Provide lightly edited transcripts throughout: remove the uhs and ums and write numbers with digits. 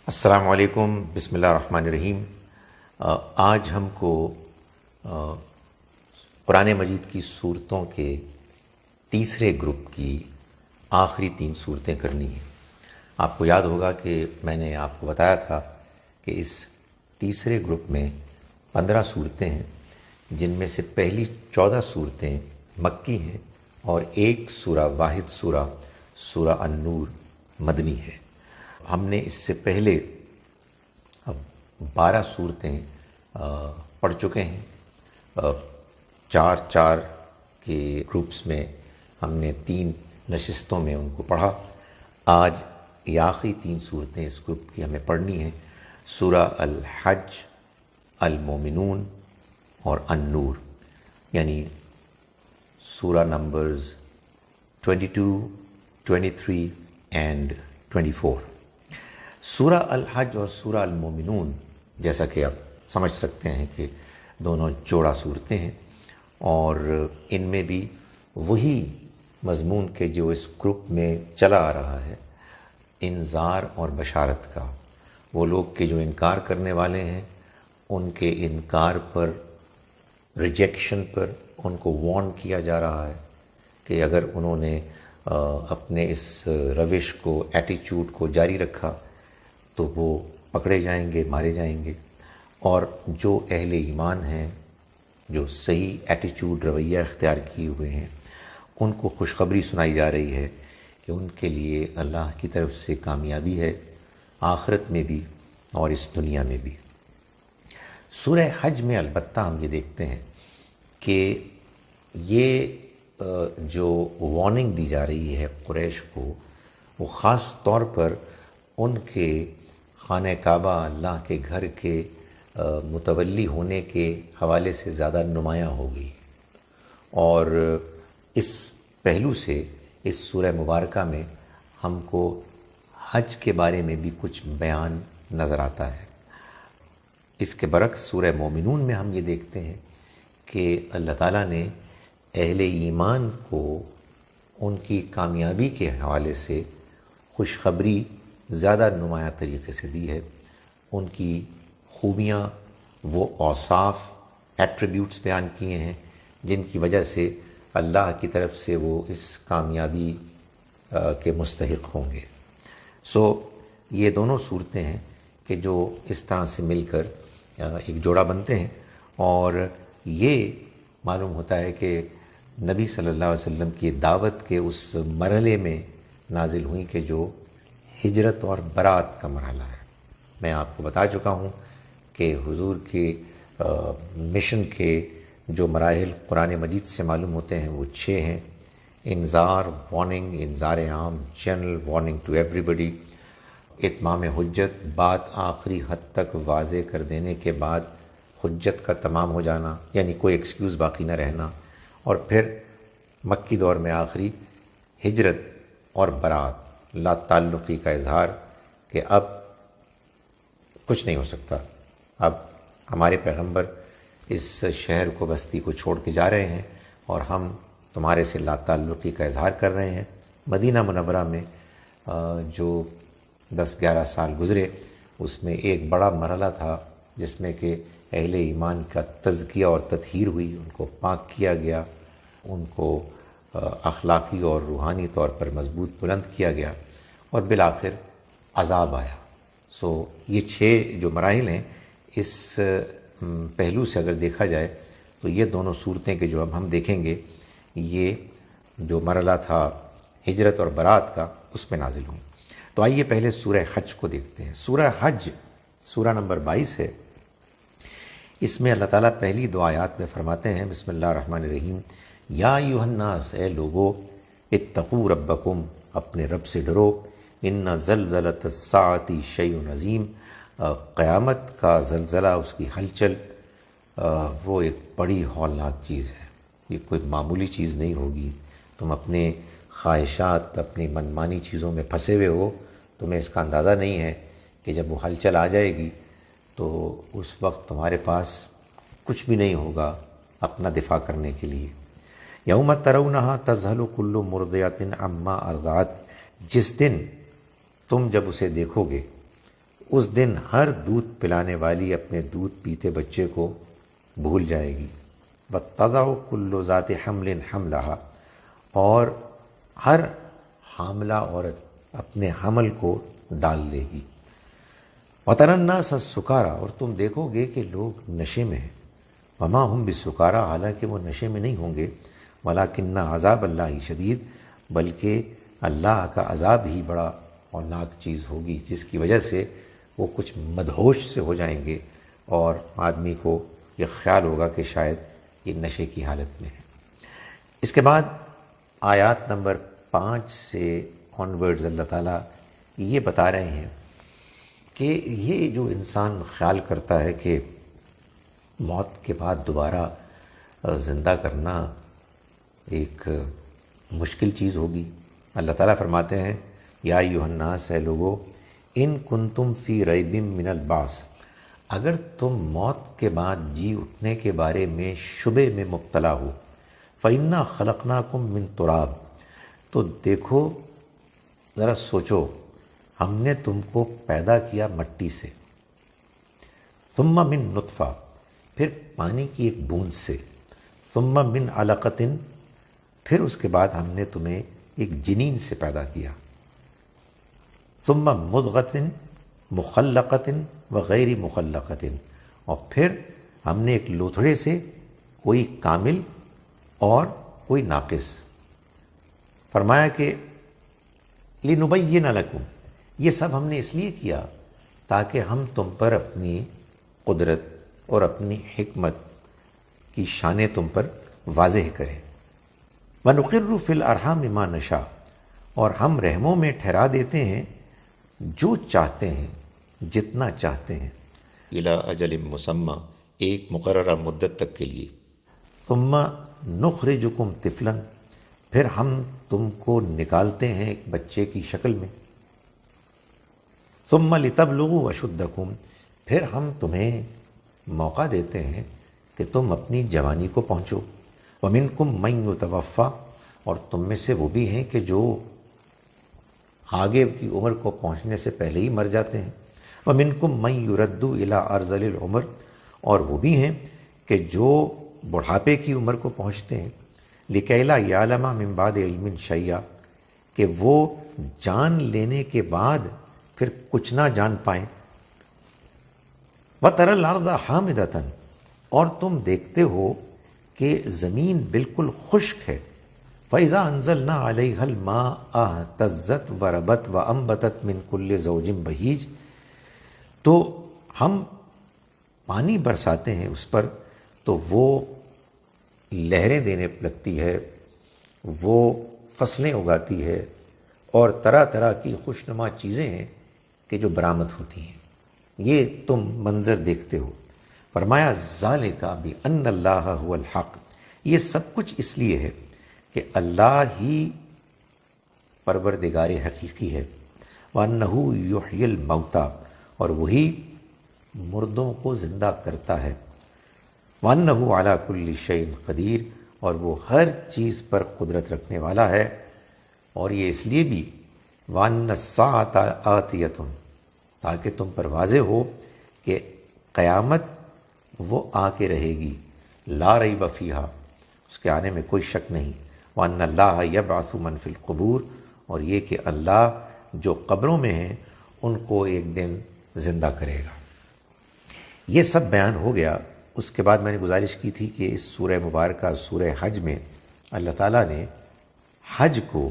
السلام علیکم، بسم اللہ الرحمن الرحیم۔ آج ہم کو قرآن مجید کی صورتوں کے تیسرے گروپ کی آخری 3 صورتیں کرنی ہیں۔ آپ کو یاد ہوگا کہ میں نے آپ کو بتایا تھا کہ اس تیسرے گروپ میں 15 صورتیں ہیں، جن میں سے پہلی 14 صورتیں مکی ہیں اور ایک سورہ واحد سورہ النور مدنی ہے۔ ہم نے اس سے پہلے 12 صورتیں پڑھ چکے ہیں، 4 کے گروپس میں ہم نے 3 نشستوں میں ان کو پڑھا۔ آج یہ آخری 3 صورتیں اس گروپ کی ہمیں پڑھنی ہیں، سورہ الحج، المومنون اور النور، یعنی سورہ نمبرز 22، 23 اینڈ 24۔ سورہ الحج اور سورہ المومنون، جیسا کہ آپ سمجھ سکتے ہیں کہ دونوں جوڑا صورتیں ہیں، اور ان میں بھی وہی مضمون کے جو اس گروپ میں چلا آ رہا ہے، انذار اور بشارت کا۔ وہ لوگ کہ جو انکار کرنے والے ہیں، ان کے انکار پر، ریجیکشن پر ان کو وارن کیا جا رہا ہے کہ اگر انہوں نے اپنے اس روش کو، ایٹیچیوڈ کو جاری رکھا تو وہ پکڑے جائیں گے، مارے جائیں گے۔ اور جو اہل ایمان ہیں، جو صحیح ایٹیچیوڈ، رویہ اختیار کیے ہوئے ہیں، ان کو خوشخبری سنائی جا رہی ہے کہ ان کے لیے اللہ کی طرف سے کامیابی ہے، آخرت میں بھی اور اس دنیا میں بھی۔ سورہ حج میں البتہ ہم یہ دیکھتے ہیں کہ یہ جو وارننگ دی جا رہی ہے قریش کو، وہ خاص طور پر ان کے خانہ کعبہ، اللہ کے گھر کے متولی ہونے کے حوالے سے زیادہ نمایاں ہوگی، اور اس پہلو سے اس سورہ مبارکہ میں ہم کو حج کے بارے میں بھی کچھ بیان نظر آتا ہے۔ اس کے برعکس سورہ مومنون میں ہم یہ دیکھتے ہیں کہ اللہ تعالیٰ نے اہل ایمان کو ان کی کامیابی کے حوالے سے خوشخبری زیادہ نمایاں طریقے سے دی ہے۔ ان کی خوبیاں، وہ اوصاف، ایٹریبیوٹس بیان کیے ہیں جن کی وجہ سے اللہ کی طرف سے وہ اس کامیابی کے مستحق ہوں گے۔ یہ دونوں صورتیں ہیں کہ جو اس طرح سے مل کر ایک جوڑا بنتے ہیں، اور یہ معلوم ہوتا ہے کہ نبی صلی اللہ علیہ وسلم کی دعوت کے اس مرحلے میں نازل ہوئی کہ جو ہجرت اور برات کا مرحلہ ہے۔ میں آپ کو بتا چکا ہوں کہ حضور کے مشن کے جو مراحل قرآن مجید سے معلوم ہوتے ہیں وہ 6 ہیں: انذار، وارننگ، انذار عام، جنرل وارننگ ٹو ایوری بڈی، اتمام حجت، بات آخری حد تک واضح کر دینے کے بعد حجت کا تمام ہو جانا، یعنی کوئی ایکسکیوز باقی نہ رہنا، اور پھر مکی دور میں آخری ہجرت اور برات، لا تعلقی کا اظہار کہ اب کچھ نہیں ہو سکتا، اب ہمارے پیغمبر اس شہر کو، بستی کو چھوڑ کے جا رہے ہیں اور ہم تمہارے سے لا تعلقی کا اظہار کر رہے ہیں۔ مدینہ منورہ میں جو 10-11 سال گزرے، اس میں ایک بڑا مرحلہ تھا جس میں کہ اہل ایمان کا تزکیہ اور تطہیر ہوئی، ان کو پاک کیا گیا، ان کو اخلاقی اور روحانی طور پر مضبوط بلند کیا گیا، اور بالآخر عذاب آیا۔ یہ 6 جو مراحل ہیں، اس پہلو سے اگر دیکھا جائے تو یہ دونوں صورتیں کہ جو اب ہم دیکھیں گے، یہ جو مرحلہ تھا ہجرت اور برات کا، اس میں نازل ہوئی۔ تو آئیے پہلے سورہ حج کو دیکھتے ہیں۔ سورہ حج سورہ نمبر 22 ہے۔ اس میں اللہ تعالیٰ پہلی 2 آیات میں فرماتے ہیں، بسم اللہ الرحمن الرحیم، یا ایھا الناس، اے لوگو، اتقوا ربکم، اپنے رب سے ڈرو، ان زلزلۃ الساعۃ شیء عظیم، قیامت کا زلزلہ، اس کی ہلچل، وہ ایک بڑی ہولناک چیز ہے، یہ کوئی معمولی چیز نہیں ہوگی۔ تم اپنے خواہشات، اپنی منمانی چیزوں میں پھنسے ہوئے ہو، تمہیں اس کا اندازہ نہیں ہے کہ جب وہ ہلچل آ جائے گی تو اس وقت تمہارے پاس کچھ بھی نہیں ہوگا اپنا دفاع کرنے کے لیے۔ یوم ترونہا تذہل کل مرضعۃ عما ارضعت، جس دن تم جب اسے دیکھو گے، اس دن ہر دودھ پلانے والی اپنے دودھ پیتے بچے کو بھول جائے گی۔ وَتَضَعُ كُلُّ ذَاتِ حَمْلٍ حَمْلَهَا، اور ہر حاملہ عورت اپنے حمل کو ڈال لے گی۔ وَتَرَى النَّاسَ سُكَارَىٰ، اور تم دیکھو گے کہ لوگ نشے میں ہیں۔ وَمَا هُمْ بِسُكَارَىٰ، حالانکہ وہ نشے میں نہیں ہوں گے۔ وَلَٰكِنَّ عَذَابَ اللَّهِ شَدِيدٌ، بلکہ اللہ کا عذاب ہی بڑا ہولناک چیز ہوگی، جس کی وجہ سے وہ کچھ مدہوش سے ہو جائیں گے اور آدمی کو یہ خیال ہوگا کہ شاید یہ نشے کی حالت میں ہے۔ اس کے بعد آیات نمبر 5 سے آنورڈز اللہ تعالیٰ یہ بتا رہے ہیں کہ یہ جو انسان خیال کرتا ہے کہ موت کے بعد دوبارہ زندہ کرنا ایک مشکل چیز ہوگی، اللہ تعالیٰ فرماتے ہیں یا ایھا الناس، اے لوگو، ان کنتم فی ریب من البعث، اگر تم موت کے بعد جی اٹھنے کے بارے میں شبے میں مبتلا ہو، فإنا خلقناکم من تراب، تو دیکھو ذرا سوچو، ہم نے تم کو پیدا کیا مٹی سے، ثم من نطفہ، پھر پانی کی ایک بوند سے، ثم من علقۃ، پھر اس کے بعد ہم نے تمہیں ایک جنین سے پیدا کیا، ثم مضغۃ مخلقۃ وغیر مخلقۃ، اور پھر ہم نے ایک لوتھڑے سے کوئی کامل اور کوئی ناقص۔ فرمایا کہ لنبین لکم، یہ سب ہم نے اس لیے کیا تاکہ ہم تم پر اپنی قدرت اور اپنی حکمت کی شانیں تم پر واضح کریں۔ وَنُقِرُّ فِي الْأَرْحَامِ مَا نَشَاءُ، اور ہم رحموں میں ٹھہرا دیتے ہیں جو چاہتے ہیں، جتنا چاہتے ہیں، اِلیٰ اجل مسمى، ایک مقررہ مدت تک کے لیے۔ ثُمَّ نُخْرِجُكُمْ طِفْلًا، پھر ہم تم کو نکالتے ہیں ایک بچے کی شکل میں۔ ثُمَّ لِتَبْلُغُوا أَشُدَّكُمْ، پھر ہم تمہیں موقع دیتے ہیں کہ تم اپنی جوانی کو پہنچو۔ وَمِنْكُمْ مَنْ يُتَوَفَّى، اور تم میں سے وہ بھی ہیں کہ جو آگے کی عمر کو پہنچنے سے پہلے ہی مر جاتے ہیں۔ وَمِنْكُمْ مَنْ يُرَدُّ إِلَىٰ أَرْذَلِ الْعُمُرِ، اور وہ بھی ہیں کہ جو بڑھاپے کی عمر کو پہنچتے ہیں۔ لِكَيْ لَا يَعْلَمَ مِنْ بَعْدِ عِلْمٍ شَيْئًا، کہ وہ جان لینے کے بعد پھر کچھ نہ جان پائیں۔ وَتَرَى الْأَرْضَ حَامِدَةً، اور تم دیکھتے ہو کہ زمین بالکل خشک ہے۔ فَإِذَا أَنزَلْنَا عَلَيْهَا الْمَاءَ اهْتَزَّتْ وَرَبَتْ وَأَنبَتَتْ مِنْ كُلِّ زَوْجٍ بَهِيجٍ، تو ہم پانی برساتے ہیں اس پر تو وہ لہریں دینے لگتی ہے، وہ فصلیں اگاتی ہے، اور طرح طرح کی خوشنما چیزیں ہیں کہ جو برآمد ہوتی ہیں۔ یہ تم منظر دیکھتے ہو۔ فرمایا ذالک بأن اللہ هو الحق، یہ سب کچھ اس لیے ہے کہ اللہ ہی پروردگار حقیقی ہے۔ وأنہ یحیی الموتى، اور وہی مردوں کو زندہ کرتا ہے۔ وأنہ علی کل شیء قدیر، اور وہ ہر چیز پر قدرت رکھنے والا ہے۔ اور یہ اس لیے بھی وأن الساعة آتیۃ، تاکہ تم پر واضح ہو کہ قیامت وہ آ کے رہے گی، لا ریب فیہا، اس کے آنے میں کوئی شک نہیں۔ وأن اللہ یبعث من فی القبور، اور یہ کہ اللہ جو قبروں میں ہیں ان کو ایک دن زندہ کرے گا۔ یہ سب بیان ہو گیا۔ اس کے بعد میں نے گزارش کی تھی کہ اس سورہ مبارکہ سورہ حج میں اللہ تعالیٰ نے حج کو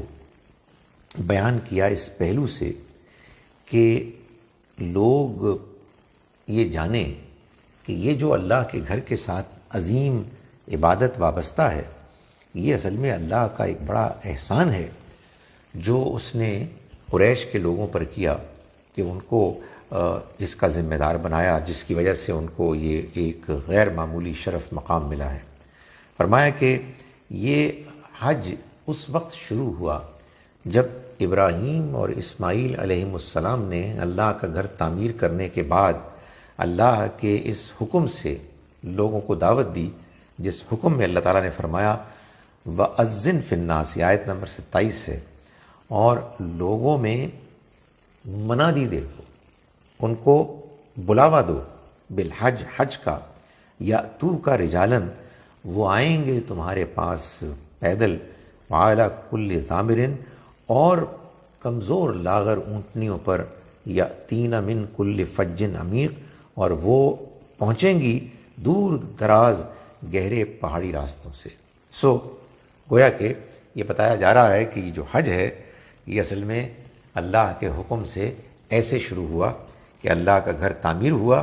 بیان کیا اس پہلو سے کہ لوگ یہ جانیں کہ یہ جو اللہ کے گھر کے ساتھ عظیم عبادت وابستہ ہے، یہ اصل میں اللہ کا ایک بڑا احسان ہے جو اس نے قریش کے لوگوں پر کیا کہ ان کو اس کا ذمہ دار بنایا، جس کی وجہ سے ان کو یہ ایک غیر معمولی شرف مقام ملا ہے۔ فرمایا کہ یہ حج اس وقت شروع ہوا جب ابراہیم اور اسماعیل علیہم السلام نے اللہ کا گھر تعمیر کرنے کے بعد اللہ کے اس حکم سے لوگوں کو دعوت دی، جس حکم میں اللہ تعالیٰ نے فرمایا وَأَذِّن فِي النَّاسِ، آیت نمبر 27 ہے، اور لوگوں میں منادی دے دو، ان کو بلاوا دو بالحج، حج کا، یا تو کا رجالن، وہ آئیں گے تمہارے پاس پیدل، وعلی کل ضامر، اور کمزور لاغر اونٹنیوں پر، یاتین من کل فج عمیق، اور وہ پہنچیں گی دور دراز گہرے پہاڑی راستوں سے۔ سو گویا کہ یہ بتایا جا رہا ہے کہ یہ جو حج ہے یہ اصل میں اللہ کے حکم سے ایسے شروع ہوا کہ اللہ کا گھر تعمیر ہوا،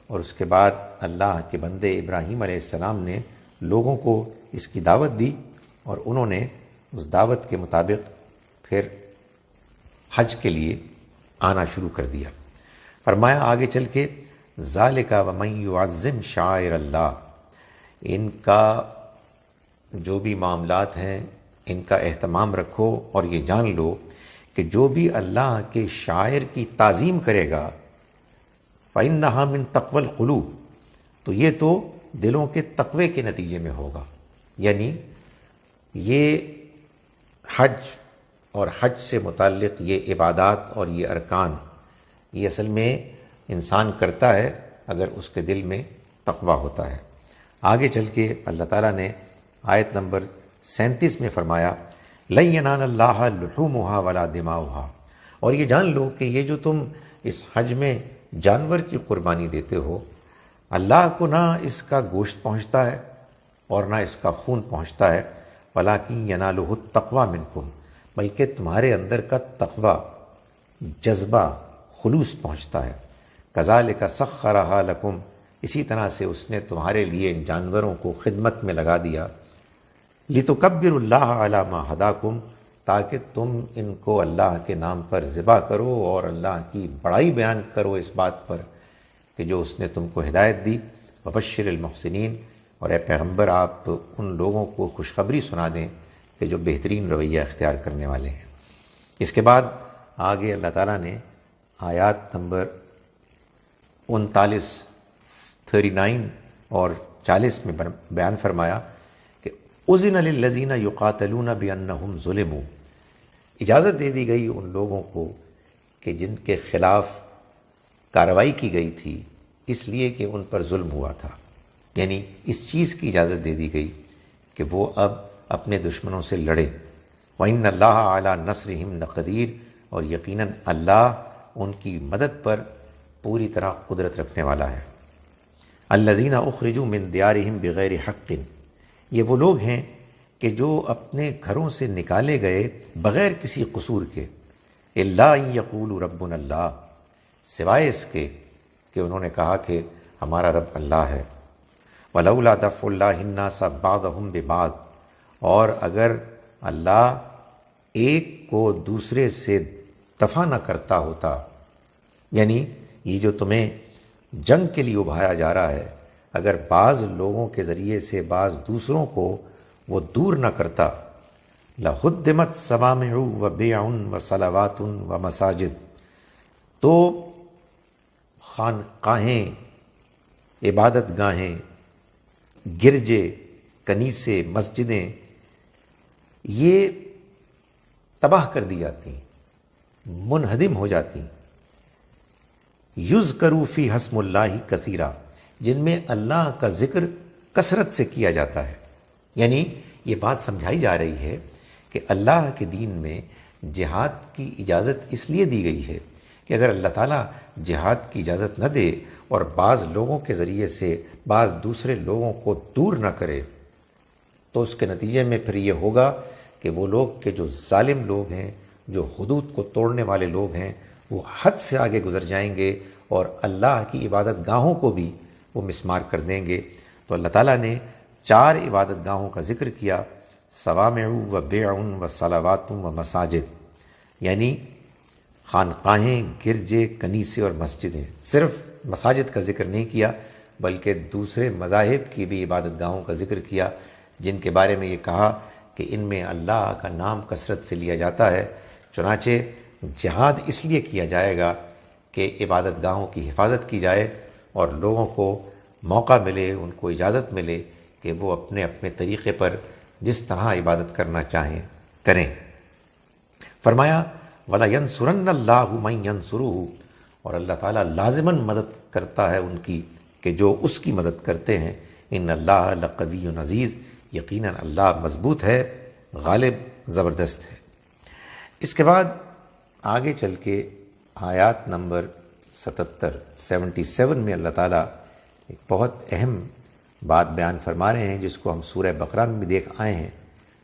اور اس کے بعد اللہ کے بندے ابراہیم علیہ السلام نے لوگوں کو اس کی دعوت دی، اور انہوں نے اس دعوت کے مطابق پھر حج کے لیے آنا شروع کر دیا۔ فرمایا آگے چل کے، ذالک ومن یعظم شعائر اللہ، ان کا جو بھی معاملات ہیں ان کا اہتمام رکھو، اور یہ جان لو کہ جو بھی اللہ کے شاعر کی تعظیم کرے گا، فَإِنَّهَا مِن تَقْوَى الْقُلُوبِ، تو یہ تو دلوں کے تقوی کے نتیجے میں ہوگا۔ یعنی یہ حج اور حج سے متعلق یہ عبادات اور یہ ارکان، یہ اصل میں انسان کرتا ہے اگر اس کے دل میں تقوی ہوتا ہے۔ آگے چل کے اللہ تعالیٰ نے آیت نمبر 37 میں فرمایا، لَن يَنَالَ اللَّهَ لُحُومُهَا وَلَا دِمَاؤُهَا، اور یہ جان لو کہ یہ جو تم اس حج میں جانور کی قربانی دیتے ہو، اللہ کو نہ اس کا گوشت پہنچتا ہے اور نہ اس کا خون پہنچتا ہے، وَلَٰكِن يَنَالُهُ التَّقْوَىٰ مِنْكُمْ، بلکہ تمہارے اندر کا تقوی، جذبہ، خلوص پہنچتا ہے۔ كَذَٰلِكَ سَخَّرَهَا لَكُمْ، اسی طرح سے اس نے تمہارے لیے ان جانوروں کو خدمت میں لگا دیا، لِتُكَبِّرُوا اللَّهَ عَلَىٰ مَا هَدَاكُمْ، تاکہ تم ان کو اللہ کے نام پر ذبح کرو اور اللہ کی بڑائی بیان کرو اس بات پر کہ جو اس نے تم کو ہدایت دی۔ وَبَشِّرِ الْمُحْسِنِينَ، اور اے پیغمبر آپ ان لوگوں کو خوشخبری سنا دیں کہ جو بہترین رویہ اختیار کرنے والے ہیں۔ اس کے بعد آگے اللہ تعالیٰ نے آیات نمبر 39 اور 40 میں بیان فرمایا کہ اذن للذین یقاتلون بانہم ظلموا، اجازت دے دی گئی ان لوگوں کو کہ جن کے خلاف کارروائی کی گئی تھی اس لیے کہ ان پر ظلم ہوا تھا، یعنی اس چیز کی اجازت دے دی گئی کہ وہ اب اپنے دشمنوں سے لڑے۔ وَإِنَّ اللَّهَ عَلَىٰ نَصْرِهِمْ لَقَدِيرٌ، اور یقیناً اللہ ان کی مدد پر پوری طرح قدرت رکھنے والا ہے۔ الَّذِينَ أُخْرِجُوا مِن دِيَارِهِمْ بِغَيْرِ حَقٍّ، یہ وہ لوگ ہیں کہ جو اپنے گھروں سے نکالے گئے بغیر کسی قصور کے، إِلَّا أَن يَقُولُوا رَبُّنَا اللَّهُ، سوائے اس کے کہ انہوں نے کہا کہ ہمارا رب اللہ ہے۔ وَلَوْلَا دَفْعُ اللَّهِ النَّاسَ بَعْضَهُم بِبَعْضٍ، اور اگر اللہ ایک کو دوسرے سے دفع نہ کرتا ہوتا، یعنی یہ جو تمہیں جنگ کے لیے ابھایا جا رہا ہے، اگر بعض لوگوں کے ذریعے سے بعض دوسروں کو وہ دور نہ کرتا، لَهُدِّمَتْ صَوَامِعُ وَبِيَعٌ وَصَلَوَاتٌ وَمَسَاجِدُ، تو خانقاہیں، عبادت گاہیں، گرجے، کنیسے، مسجدیں، یہ تباہ کر دی جاتی، منہدم ہو جاتی۔ یذکر فی اسم اللہ کثیرا، جن میں اللہ کا ذکر کثرت سے کیا جاتا ہے۔ یعنی یہ بات سمجھائی جا رہی ہے کہ اللہ کے دین میں جہاد کی اجازت اس لیے دی گئی ہے کہ اگر اللہ تعالیٰ جہاد کی اجازت نہ دے اور بعض لوگوں کے ذریعے سے بعض دوسرے لوگوں کو دور نہ کرے تو اس کے نتیجے میں پھر یہ ہوگا کہ وہ لوگ کہ جو ظالم لوگ ہیں، جو حدود کو توڑنے والے لوگ ہیں، وہ حد سے آگے گزر جائیں گے اور اللہ کی عبادت گاہوں کو بھی وہ مسمار کر دیں گے۔ تو اللہ تعالیٰ نے 4 عبادت گاہوں کا ذکر کیا، صوامع و بیع و صلوات و مساجد، یعنی خانقاہیں، گرجے، کنیسے اور مسجدیں۔ صرف مساجد کا ذکر نہیں کیا بلکہ دوسرے مذاہب کی بھی عبادت گاہوں کا ذکر کیا، جن کے بارے میں یہ کہا کہ ان میں اللہ کا نام کثرت سے لیا جاتا ہے۔ چنانچہ جہاد اس لیے کیا جائے گا کہ عبادت گاہوں کی حفاظت کی جائے اور لوگوں کو موقع ملے، ان کو اجازت ملے کہ وہ اپنے اپنے طریقے پر جس طرح عبادت کرنا چاہیں کریں۔ فرمایا وَلَيَنْصُرَنَّ اللَّهُ مَن يَنْصُرُهُ، اور اللہ تعالیٰ لازماً مدد کرتا ہے ان کی کہ جو اس کی مدد کرتے ہیں۔ ان اللہ لقوی عزیز، یقیناً اللہ مضبوط ہے، غالب، زبردست ہے۔ اس کے بعد آگے چل کے آیات نمبر 77 میں اللہ تعالیٰ ایک بہت اہم بات بیان فرما رہے ہیں، جس کو ہم سورہ بقرہ میں بھی دیکھ آئے ہیں۔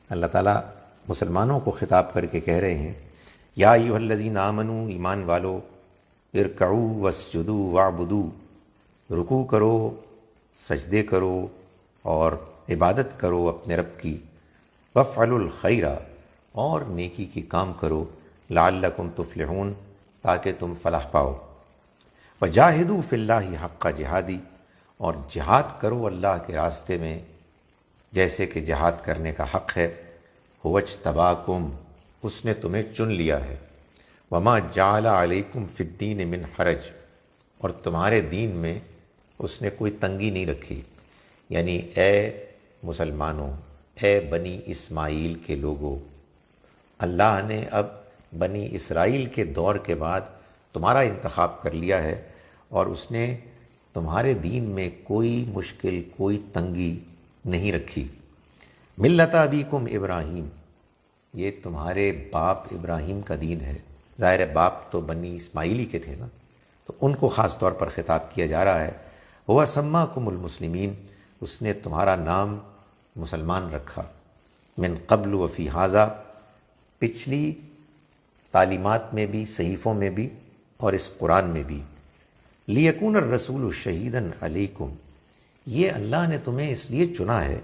اللہ تعالیٰ مسلمانوں کو خطاب کر کے کہہ رہے ہیں، یا ایھا الذین آمنوا، ایمان والو، ارکعوا واسجدوا واعبدوا، رکوع کرو، سجدے کرو اور عبادت کرو اپنے رب کی، وافعلوا الخیر، اور نیکی کی کام کرو، لعلکم تفلحون، تاکہ تم فلاح پاؤ، وجاہدوا فی اللہ حق جہادی، اور جہاد کرو اللہ کے راستے میں جیسے کہ جہاد کرنے کا حق ہے، هو اجتباکم، اس نے تمہیں چن لیا ہے، وما جعل علیکم فی الدین من حرج، اور تمہارے دین میں اس نے کوئی تنگی نہیں رکھی، یعنی اے مسلمانوں، اے بنی اسماعیل کے لوگوں، اللہ نے اب بنی اسرائیل کے دور کے بعد تمہارا انتخاب کر لیا ہے، اور اس نے تمہارے دین میں کوئی مشکل، کوئی تنگی نہیں رکھی۔ ملت ابیکم ابراہیم، یہ تمہارے باپ ابراہیم کا دین ہے۔ ظاہر ہے باپ تو بنی اسماعیلی کے تھے نا، تو ان کو خاص طور پر خطاب کیا جا رہا ہے۔ ہوا سماکم المسلمین، اس نے تمہارا نام مسلمان رکھا، من قبل وفی ھذا، پچھلی تعلیمات میں بھی، صحیفوں میں بھی، اور اس قرآن میں بھی، لیکون الرسول شہیدا علیکم، یہ اللہ نے تمہیں اس لیے چنا ہے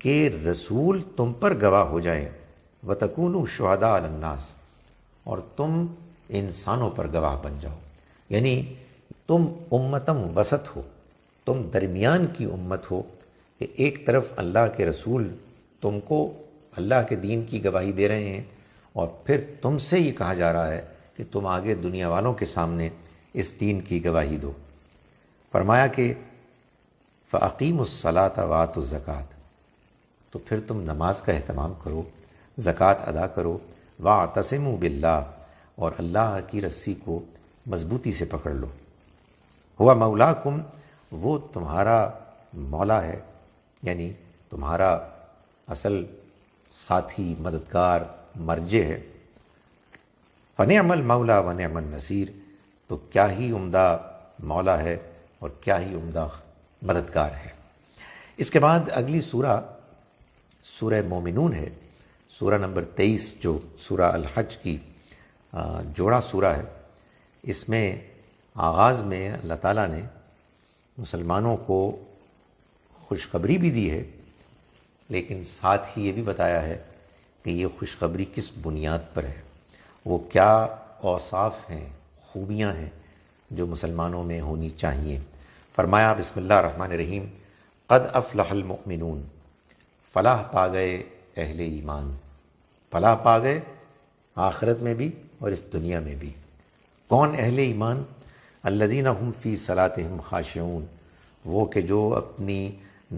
کہ رسول تم پر گواہ ہو جائے، وتکونوا شہداء علی الناس، اور تم انسانوں پر گواہ بن جاؤ، یعنی تم امتم وسط ہو، تم درمیان کی امت ہو، کہ ایک طرف اللہ کے رسول تم کو اللہ کے دین کی گواہی دے رہے ہیں، اور پھر تم سے یہ کہا جا رہا ہے کہ تم آگے دنیا والوں کے سامنے اس دین کی گواہی دو۔ فرمایا کہ فَأَقِیمُوا الصَّلَاةَ وَآتُوا الزَّکَاةَ، تو پھر تم نماز کا اہتمام کرو، زکوٰۃ ادا کرو، وَاعْتَصِمُوا بِاللَّهِ، اور اللہ کی رسی کو مضبوطی سے پکڑ لو، ہوا مولاکم، وہ تمہارا مولا ہے، یعنی تمہارا اصل ساتھی، مددگار، مرجع ہے۔ فنعم المولا ونعم النصیر، تو کیا ہی عمدہ مولا ہے اور کیا ہی عمدہ مددگار ہے۔ اس کے بعد اگلی سورہ سورہ مومنون ہے، سورہ نمبر 23، جو سورہ الحج کی جوڑا سورہ ہے۔ اس میں آغاز میں اللہ تعالیٰ نے مسلمانوں کو خوشخبری بھی دی ہے، لیکن ساتھ ہی یہ بھی بتایا ہے کہ یہ خوشخبری کس بنیاد پر ہے، وہ کیا اوصاف ہیں، خوبیاں ہیں جو مسلمانوں میں ہونی چاہیے۔ فرمایا بسم اللہ الرحمن الرحیم، قد افلح المؤمنون، فلاح پا گئے اہل ایمان، فلاح پا گئے آخرت میں بھی اور اس دنیا میں بھی۔ کون اہل ایمان؟ الذین هم فی صلاتہم خاشعون، وہ کہ جو اپنی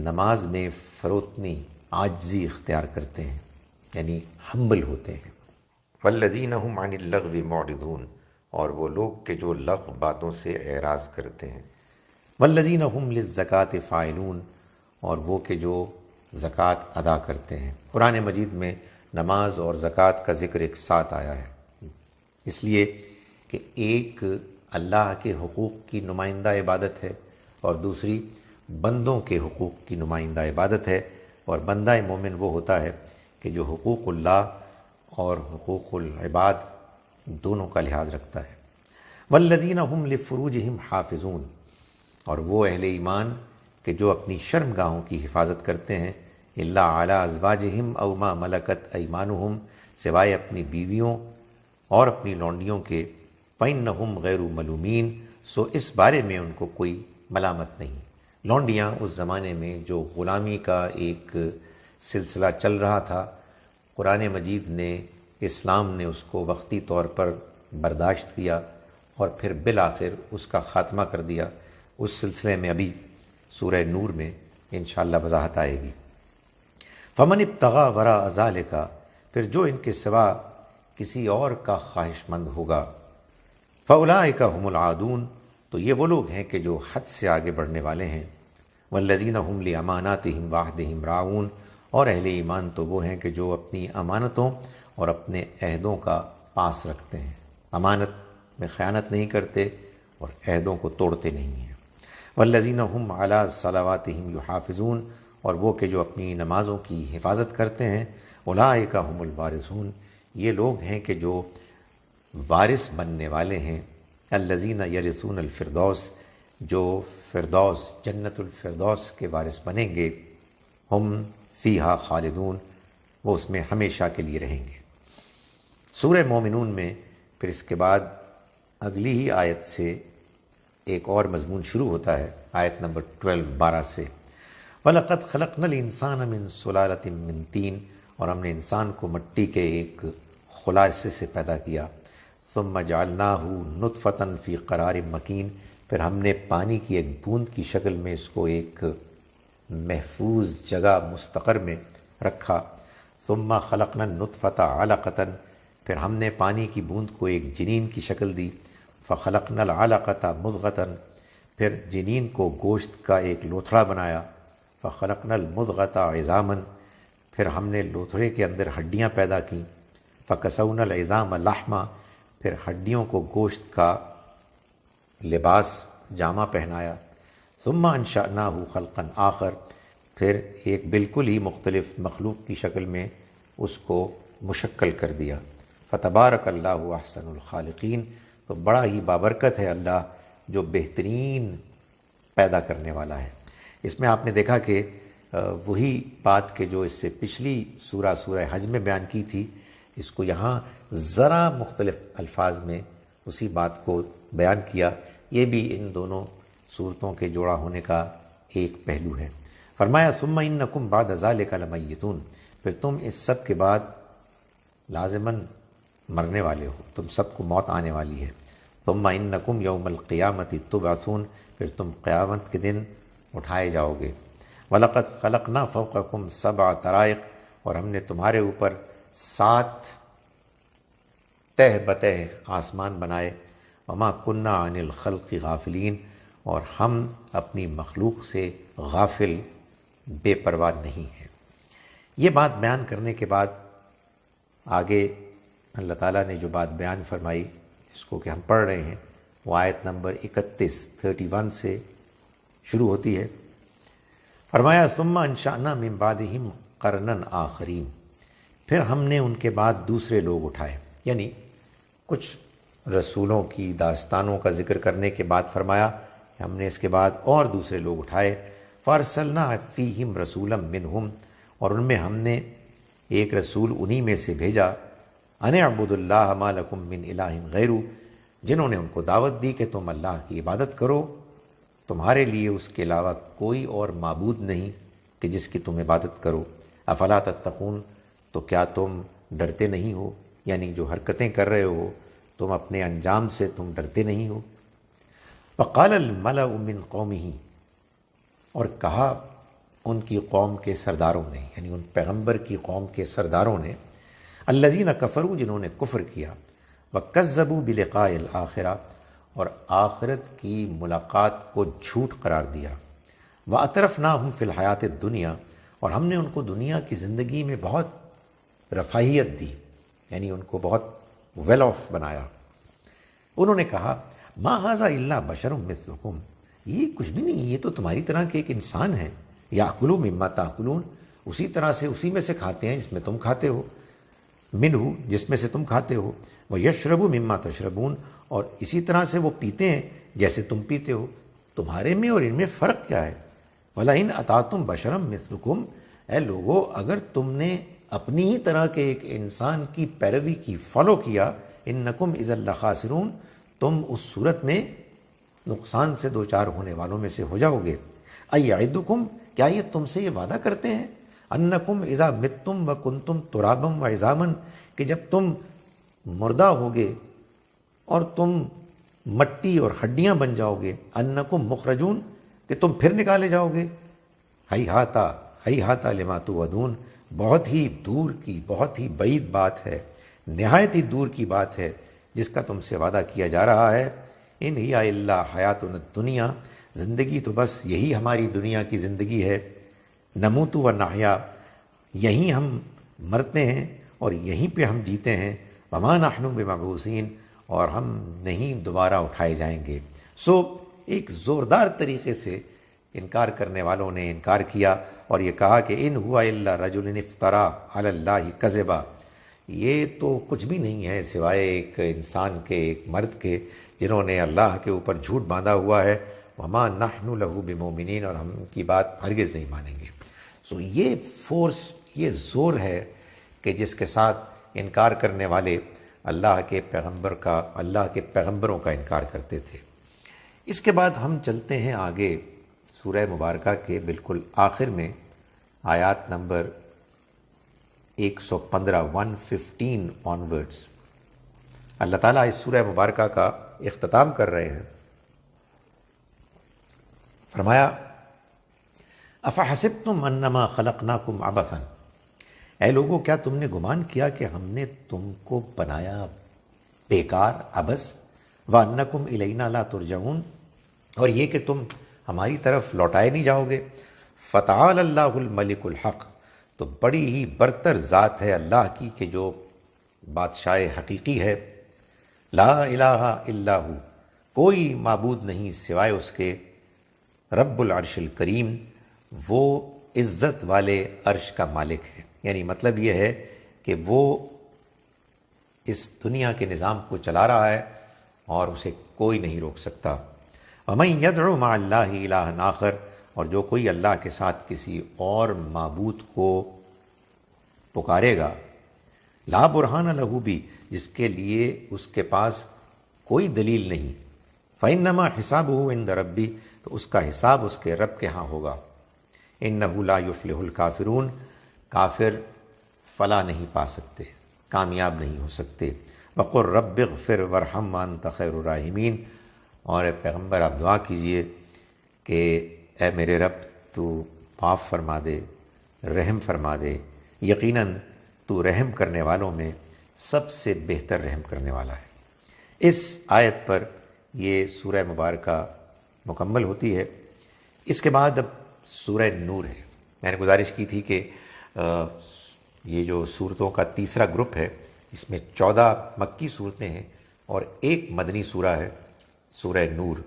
نماز میں فروتنی، عاجزی اختیار کرتے ہیں، یعنی ہمبل ہوتے ہیں۔ والذین هم عن اللغو معرضون، اور وہ لوگ کہ جو لغو باتوں سے اعراض کرتے ہیں۔ والذین هم للزکاة فاعلون، اور وہ کہ جو زکوٰۃ ادا کرتے ہیں۔ قرآن مجید میں نماز اور زکوٰۃ کا ذکر ایک ساتھ آیا ہے، اس لیے کہ ایک اللہ کے حقوق کی نمائندہ عبادت ہے، اور دوسری بندوں کے حقوق کی نمائندہ عبادت ہے، اور بندہ مومن وہ ہوتا ہے کہ جو حقوق اللہ اور حقوق العباد دونوں کا لحاظ رکھتا ہے۔ والذین هم لفروجہم حافظون، اور وہ اہل ایمان کہ جو اپنی شرم گاہوں کی حفاظت کرتے ہیں، الا علی ازواجہم او ما ملکت ایمانہم، سوائے اپنی بیویوں اور اپنی لونڈیوں کے، فإنہم غیر ملومین، سو اس بارے میں ان کو کوئی ملامت نہیں۔ لونڈیاں اس زمانے میں جو غلامی کا ایک سلسلہ چل رہا تھا، قرآن مجید نے، اسلام نے اس کو وقتی طور پر برداشت کیا اور پھر بالآخر اس کا خاتمہ کر دیا۔ اس سلسلے میں ابھی سورہ نور میں انشاءاللہ وضاحت آئے گی۔ فمن ابتغى وراء ذلك، پھر جو ان کے سوا کسی اور کا خواہش مند ہوگا، فاولئک هم العادون، تو یہ وہ لوگ ہیں کہ جو حد سے آگے بڑھنے والے ہیں۔ والذین هم لاماناتهم وعہدہم راعون، اور اہل ایمان تو وہ ہیں کہ جو اپنی امانتوں اور اپنے عہدوں کا پاس رکھتے ہیں، امانت میں خیانت نہیں کرتے اور عہدوں کو توڑتے نہیں ہیں۔ والذین هم علی صلواتہم یحافظون، اور وہ کہ جو اپنی نمازوں کی حفاظت کرتے ہیں۔ اولئک هم الوارثون، یہ لوگ ہیں کہ جو وارث بننے والے ہیں۔ الذین یرثون الفردوس، جو فردوس جنت الفردوس کے وارث بنیں گے۔ ہم فیہا خالدون، وہ اس میں ہمیشہ کے لیے رہیں گے۔ سورہ مومنون میں پھر اس کے بعد اگلی ہی آیت سے ایک اور مضمون شروع ہوتا ہے، آیت نمبر 12 سے۔ وَلَقَدْ خَلَقْنَا الْإِنسَانَ مِنْ سُلَالَةٍ مِّن طِينٍ، اور ہم نے انسان کو مٹی کے ایک خلاصے سے پیدا کیا۔ ثُمَّ جَعَلْنَاهُ نُطْفَةً فِي قَرَارٍ مَّكِينٍ، پھر ہم نے پانی کی ایک بوند کی شکل میں اس کو ایک محفوظ جگہ مستقر میں رکھا۔ ثُمَّ خَلَقْنَا النُّطْفَةَ عَلَقَةً، پھر ہم نے پانی کی بوند کو ایک جنین کی شکل دی۔ فَخَلَقْنَا الْعَلَقَةَ مُضْغَةً، پھر جنین کو گوشت کا ایک لوتھڑا بنایا۔ فَخَلَقْنَا الْمُضْغَةَ عِظَامًا، پھر ہم نے لوتھڑے کے اندر ہڈیاں پیدا کیں۔ فَكَسَوْنَا الْعِظَامَ لَحْمًا، پھر ہڈیوں کو گوشت کا لباس جامہ پہنایا۔ ثُمَّ أَنشَأْنَاهُ خَلْقًا آخر، پھر ایک بالکل ہی مختلف مخلوق کی شکل میں اس کو مشکل کر دیا۔ فَتَبَارَكَ اللَّهُ أَحْسَنُ الْخَالِقِينَ، تو بڑا ہی بابرکت ہے اللہ جو بہترین پیدا کرنے والا ہے۔ اس میں آپ نے دیکھا کہ وہی بات کہ جو اس سے پچھلی سورہ حج میں بیان کی تھی، اس کو یہاں ذرا مختلف الفاظ میں اسی بات کو بیان کیا۔ یہ بھی ان دونوں صورتوں کے جوڑا ہونے کا ایک پہلو ہے۔ فرمایا ثم انکم بعد ذلک لمیتون، پھر تم اس سب کے بعد لازماً مرنے والے ہو، تم سب کو موت آنے والی ہے۔ ثم انکم یوم القیامت تبعثون، پھر تم قیامت کے دن اٹھائے جاؤ گے۔ وَلَقَدْ خَلَقْنَا فَوْقَكُمْ سَبْعَ طَرَائِقَ، اور ہم نے تمہارے اوپر 7 تہ بتہ آسمان بنائے۔ وَمَا كُنَّا عَنِ الْخَلْقِ غَافِلِينَ، اور ہم اپنی مخلوق سے غافل بے پرواہ نہیں ہیں۔ یہ بات بیان کرنے کے بعد آگے اللہ تعالیٰ نے جو بات بیان فرمائی، جس کو کہ ہم پڑھ رہے ہیں، وہ آیت نمبر 31 سے شروع ہوتی ہے۔ فرمایا ثم انشأنا من بعدہم قرنا آخرین، پھر ہم نے ان کے بعد دوسرے لوگ اٹھائے، یعنی کچھ رسولوں کی داستانوں کا ذکر کرنے کے بعد فرمایا کہ ہم نے اس کے بعد اور دوسرے لوگ اٹھائے۔ فارسلنا فیہم رسولا منہم، اور ان میں ہم نے ایک رسول انہی میں سے بھیجا۔ ان اعبدوا اللہ ما لکم من الہ غیرہ، جنہوں نے ان کو دعوت دی کہ تم اللہ کی عبادت کرو، تمہارے لیے اس کے علاوہ کوئی اور معبود نہیں کہ جس کی تم عبادت کرو۔ افلا تتقون، تو کیا تم ڈرتے نہیں ہو، یعنی جو حرکتیں کر رہے ہو تم اپنے انجام سے تم ڈرتے نہیں ہو۔ وقال الملأ من قومہ، اور کہا ان کی قوم کے سرداروں نے، یعنی ان پیغمبر کی قوم کے سرداروں نے، الذین کفروا، جنہوں نے کفر کیا، وکذبوا بلقاء الآخرہ، اور آخرت کی ملاقات کو جھوٹ قرار دیا، وَأَتْرَفْنَاهُمْ فِي الْحَيَاةِ الدُّنْيَا، اور ہم نے ان کو دنیا کی زندگی میں بہت رفاہیت دی، یعنی ان کو بہت ویل آف بنایا۔ انہوں نے کہا ما ھذا الا بشر مثلکم، یہ کچھ بھی نہیں، یہ تو تمہاری طرح کے ایک انسان ہے۔ یاکلوا مما تاکلون، اسی طرح سے اسی میں سے کھاتے ہیں جس میں تم کھاتے ہو، منہ، جس میں سے تم کھاتے ہو، وَيَشْرَبُ مِمَّا تَشْرَبُونَ، اور اسی طرح سے وہ پیتے ہیں جیسے تم پیتے ہو، تمہارے میں اور ان میں فرق کیا ہے؟ وَلَئِنْ أَطَعْتُمْ بَشَرًا مِثْلُكُمْ، اے لوگو اگر تم نے اپنی ہی طرح کے ایک انسان کی پیروی کی، فالو کیا، إِنَّكُمْ إِذًا لَخَاسِرُونَ، تم اس صورت میں نقصان سے دوچار ہونے والوں میں سے ہو جاؤ گے۔ أَيَعِدُكُمْ، کیا یہ تم سے یہ وعدہ کرتے ہیں، أَنَّكُمْ إِذَا مِتْتُمْ وَكُنْتُمْ تُرَابًا وَعِظَامًا، کہ جب تم مردہ ہوگے اور تم مٹی اور ہڈیاں بن جاؤ گے، انکم مخرجون، کہ تم پھر نکالے جاؤ گے۔ ہیہاتا لما توعدون، بہت ہی دور کی، بہت ہی بعید بات ہے، نہایت ہی دور کی بات ہے جس کا تم سے وعدہ کیا جا رہا ہے، ان ہی الا حیاتنا الدنیا، زندگی تو بس یہی ہماری دنیا کی زندگی ہے، نموت و نحیا، یہیں ہم مرتے ہیں اور یہیں پہ ہم جیتے ہیں، وما نحن بمبعوثین، اور ہم نہیں دوبارہ اٹھائے جائیں گے۔ ایک زوردار طریقے سے انکار کرنے والوں نے انکار کیا اور یہ کہا کہ ان ہوا الا رجل افترا علی اللہ کذبا، یہ تو کچھ بھی نہیں ہے سوائے ایک انسان کے، ایک مرد کے، جنہوں نے اللہ کے اوپر جھوٹ باندھا ہوا ہے، وما نحن لہ بمؤمنین، اور ہم ان کی بات ہرگز نہیں مانیں گے۔ یہ فورس، یہ زور ہے کہ جس کے ساتھ انکار کرنے والے اللہ کے پیغمبروں کا انکار کرتے تھے۔ اس کے بعد ہم چلتے ہیں آگے سورہ مبارکہ کے بالکل آخر میں، آیات نمبر 115 115 آنورڈز۔ اللہ تعالیٰ اس سورہ مبارکہ کا اختتام کر رہے ہیں۔ فرمایا افحسبتم انما خلقناکم عبثا، اے لوگو کیا تم نے گمان کیا کہ ہم نے تم کو بنایا بیکار، عبث، وانکم الینا لا ترجعون، اور یہ کہ تم ہماری طرف لوٹائے نہیں جاؤ گے۔ فتعال اللہ الملک الحق، تو بڑی ہی برتر ذات ہے اللہ کی کہ جو بادشاہ حقیقی ہے، لا الہ الا ہو، کوئی معبود نہیں سوائے اس کے، رب العرش الکریم، وہ عزت والے عرش کا مالک ہے۔ یعنی مطلب یہ ہے کہ وہ اس دنیا کے نظام کو چلا رہا ہے اور اسے کوئی نہیں روک سکتا۔ وَمَن يَدْعُ مَعَ اللَّهِ إِلَٰهًا آخر، اور جو کوئی اللہ کے ساتھ کسی اور معبود کو پکارے گا، لا برہان لہ بھی، جس کے لیے اس کے پاس کوئی دلیل نہیں، فَإِنَّمَا حِسَابُهُ عِندَ رَبِّهِ، تو اس کا حساب اس کے رب کے ہاں ہوگا۔ إِنَّهُ لَا يُفْلِحُ الْكَافِرُونَ، کافر فلاح نہیں پا سکتے، کامیاب نہیں ہو سکتے۔ وَقُلْ رَبِّ اغْفِرْ وَارْحَمْ وَأَنْتَ خَيْرُ الرَّاحِمِينَ، اور اے پیغمبر آپ دعا کیجئے کہ اے میرے رب تو معاف فرما دے، رحم فرما دے، یقیناً تو رحم کرنے والوں میں سب سے بہتر رحم کرنے والا ہے۔ اس آیت پر یہ سورہ مبارکہ مکمل ہوتی ہے۔ اس کے بعد اب سورہ نور ہے۔ میں نے گزارش کی تھی کہ یہ جو صورتوں کا تیسرا گروپ ہے، اس میں 14 مکی صورتیں ہیں اور ایک مدنی سورہ ہے، سورہ نور،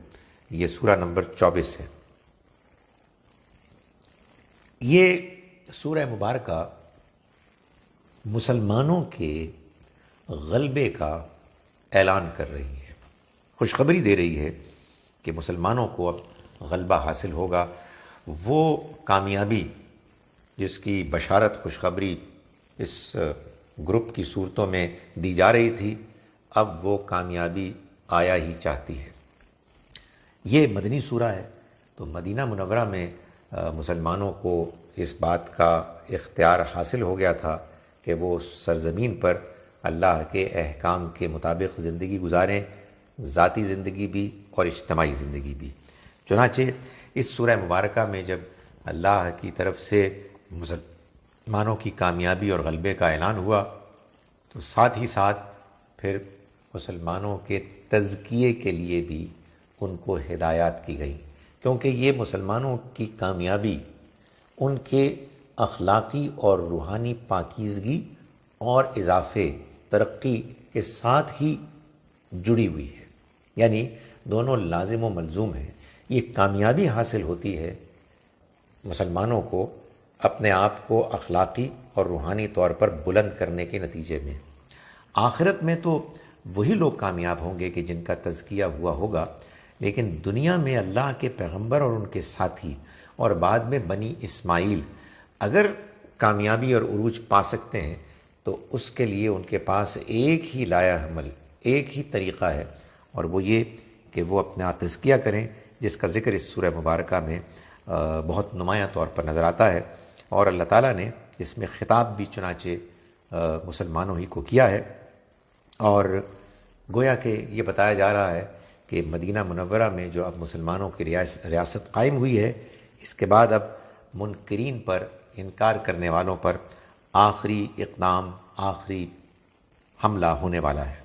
یہ سورہ نمبر 24 ہے۔ یہ سورہ مبارکہ مسلمانوں کے غلبے کا اعلان کر رہی ہے، خوشخبری دے رہی ہے کہ مسلمانوں کو اب غلبہ حاصل ہوگا۔ وہ کامیابی جس کی بشارت، خوشخبری اس گروپ کی صورتوں میں دی جا رہی تھی، اب وہ کامیابی آیا ہی چاہتی ہے۔ یہ مدنی سورہ ہے، تو مدینہ منورہ میں مسلمانوں کو اس بات کا اختیار حاصل ہو گیا تھا کہ وہ سرزمین پر اللہ کے احکام کے مطابق زندگی گزاریں، ذاتی زندگی بھی اور اجتماعی زندگی بھی۔ چنانچہ اس سورہ مبارکہ میں جب اللہ کی طرف سے مسلمانوں کی کامیابی اور غلبے کا اعلان ہوا، تو ساتھ ہی ساتھ پھر مسلمانوں کے تزکیے کے لیے بھی ان کو ہدایات کی گئی، کیونکہ یہ مسلمانوں کی کامیابی ان کے اخلاقی اور روحانی پاکیزگی اور اضافے، ترقی کے ساتھ ہی جڑی ہوئی ہے، یعنی دونوں لازم و ملزوم ہیں۔ یہ کامیابی حاصل ہوتی ہے مسلمانوں کو اپنے آپ کو اخلاقی اور روحانی طور پر بلند کرنے کے نتیجے میں۔ آخرت میں تو وہی لوگ کامیاب ہوں گے کہ جن کا تزکیہ ہوا ہوگا، لیکن دنیا میں اللہ کے پیغمبر اور ان کے ساتھی اور بعد میں بنی اسماعیل اگر کامیابی اور عروج پا سکتے ہیں تو اس کے لیے ان کے پاس ایک ہی لایہ حمل، ایک ہی طریقہ ہے، اور وہ یہ کہ وہ اپنا تزکیہ کریں، جس کا ذکر اس سورہ مبارکہ میں بہت نمایاں طور پر نظر آتا ہے، اور اللہ تعالیٰ نے اس میں خطاب بھی چنانچہ مسلمانوں ہی کو کیا ہے، اور گویا کہ یہ بتایا جا رہا ہے کہ مدینہ منورہ میں جو اب مسلمانوں کی ریاست قائم ہوئی ہے، اس کے بعد اب منکرین پر، انکار کرنے والوں پر آخری اقدام، آخری حملہ ہونے والا ہے۔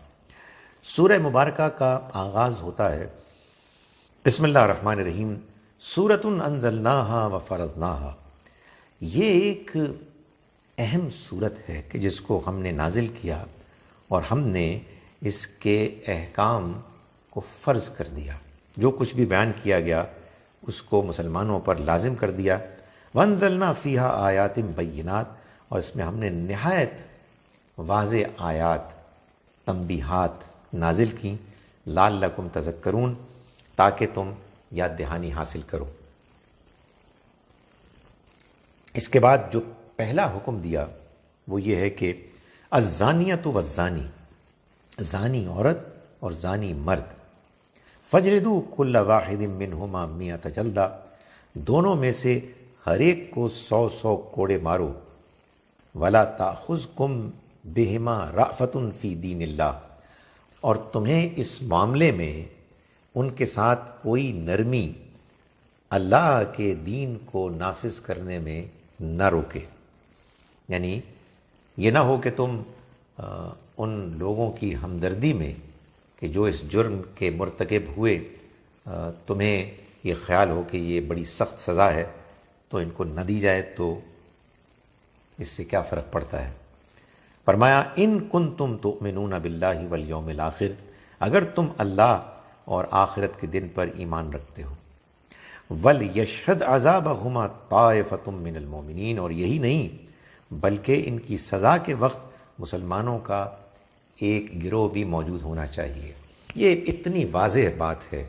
سورہ مبارکہ کا آغاز ہوتا ہے بسم اللہ الرحمن الرحیم، سورۃ انزلناہا وفرضناہا۔ یہ ایک اہم صورت ہے کہ جس کو ہم نے نازل کیا اور ہم نے اس کے احکام کو فرض کر دیا، جو کچھ بھی بیان کیا گیا اس کو مسلمانوں پر لازم کر دیا۔ وانزلنا فیہا آیات بینات، اور اس میں ہم نے نہایت واضح آیات، تنبیہات نازل کیں، لعلکم تذکرون، تاکہ تم یاد دہانی حاصل کرو۔ اس کے بعد جو پہلا حکم دیا وہ یہ ہے کہ الزانیۃ والزانی، زانی عورت اور زانی مرد، فجلدوا کل واحد منہما مئۃ جلدہ، دونوں میں سے ہر ایک کو 100 کوڑے مارو۔ ولا تأخذکم بہما رأفۃ فی دین اللہ، اور تمہیں اس معاملے میں ان کے ساتھ کوئی نرمی اللہ کے دین کو نافذ کرنے میں نہ روکے۔ یعنی یہ نہ ہو کہ تم ان لوگوں کی ہمدردی میں کہ جو اس جرم کے مرتکب ہوئے، تمہیں یہ خیال ہو کہ یہ بڑی سخت سزا ہے تو ان کو نہ دی جائے تو اس سے کیا فرق پڑتا ہے۔ فرمایا ان کنتم تؤمنون باللہ والیوم الآخر، اگر تم اللہ اور آخرت کے دن پر ایمان رکھتے ہو۔ وَلْيَشْهَدْ عَذَابَهُمَا طَائِفَةٌ مِّنَ الْمُؤْمِنِينَ، اور یہی نہیں بلکہ ان کی سزا کے وقت مسلمانوں کا ایک گروہ بھی موجود ہونا چاہیے۔ یہ اتنی واضح بات ہے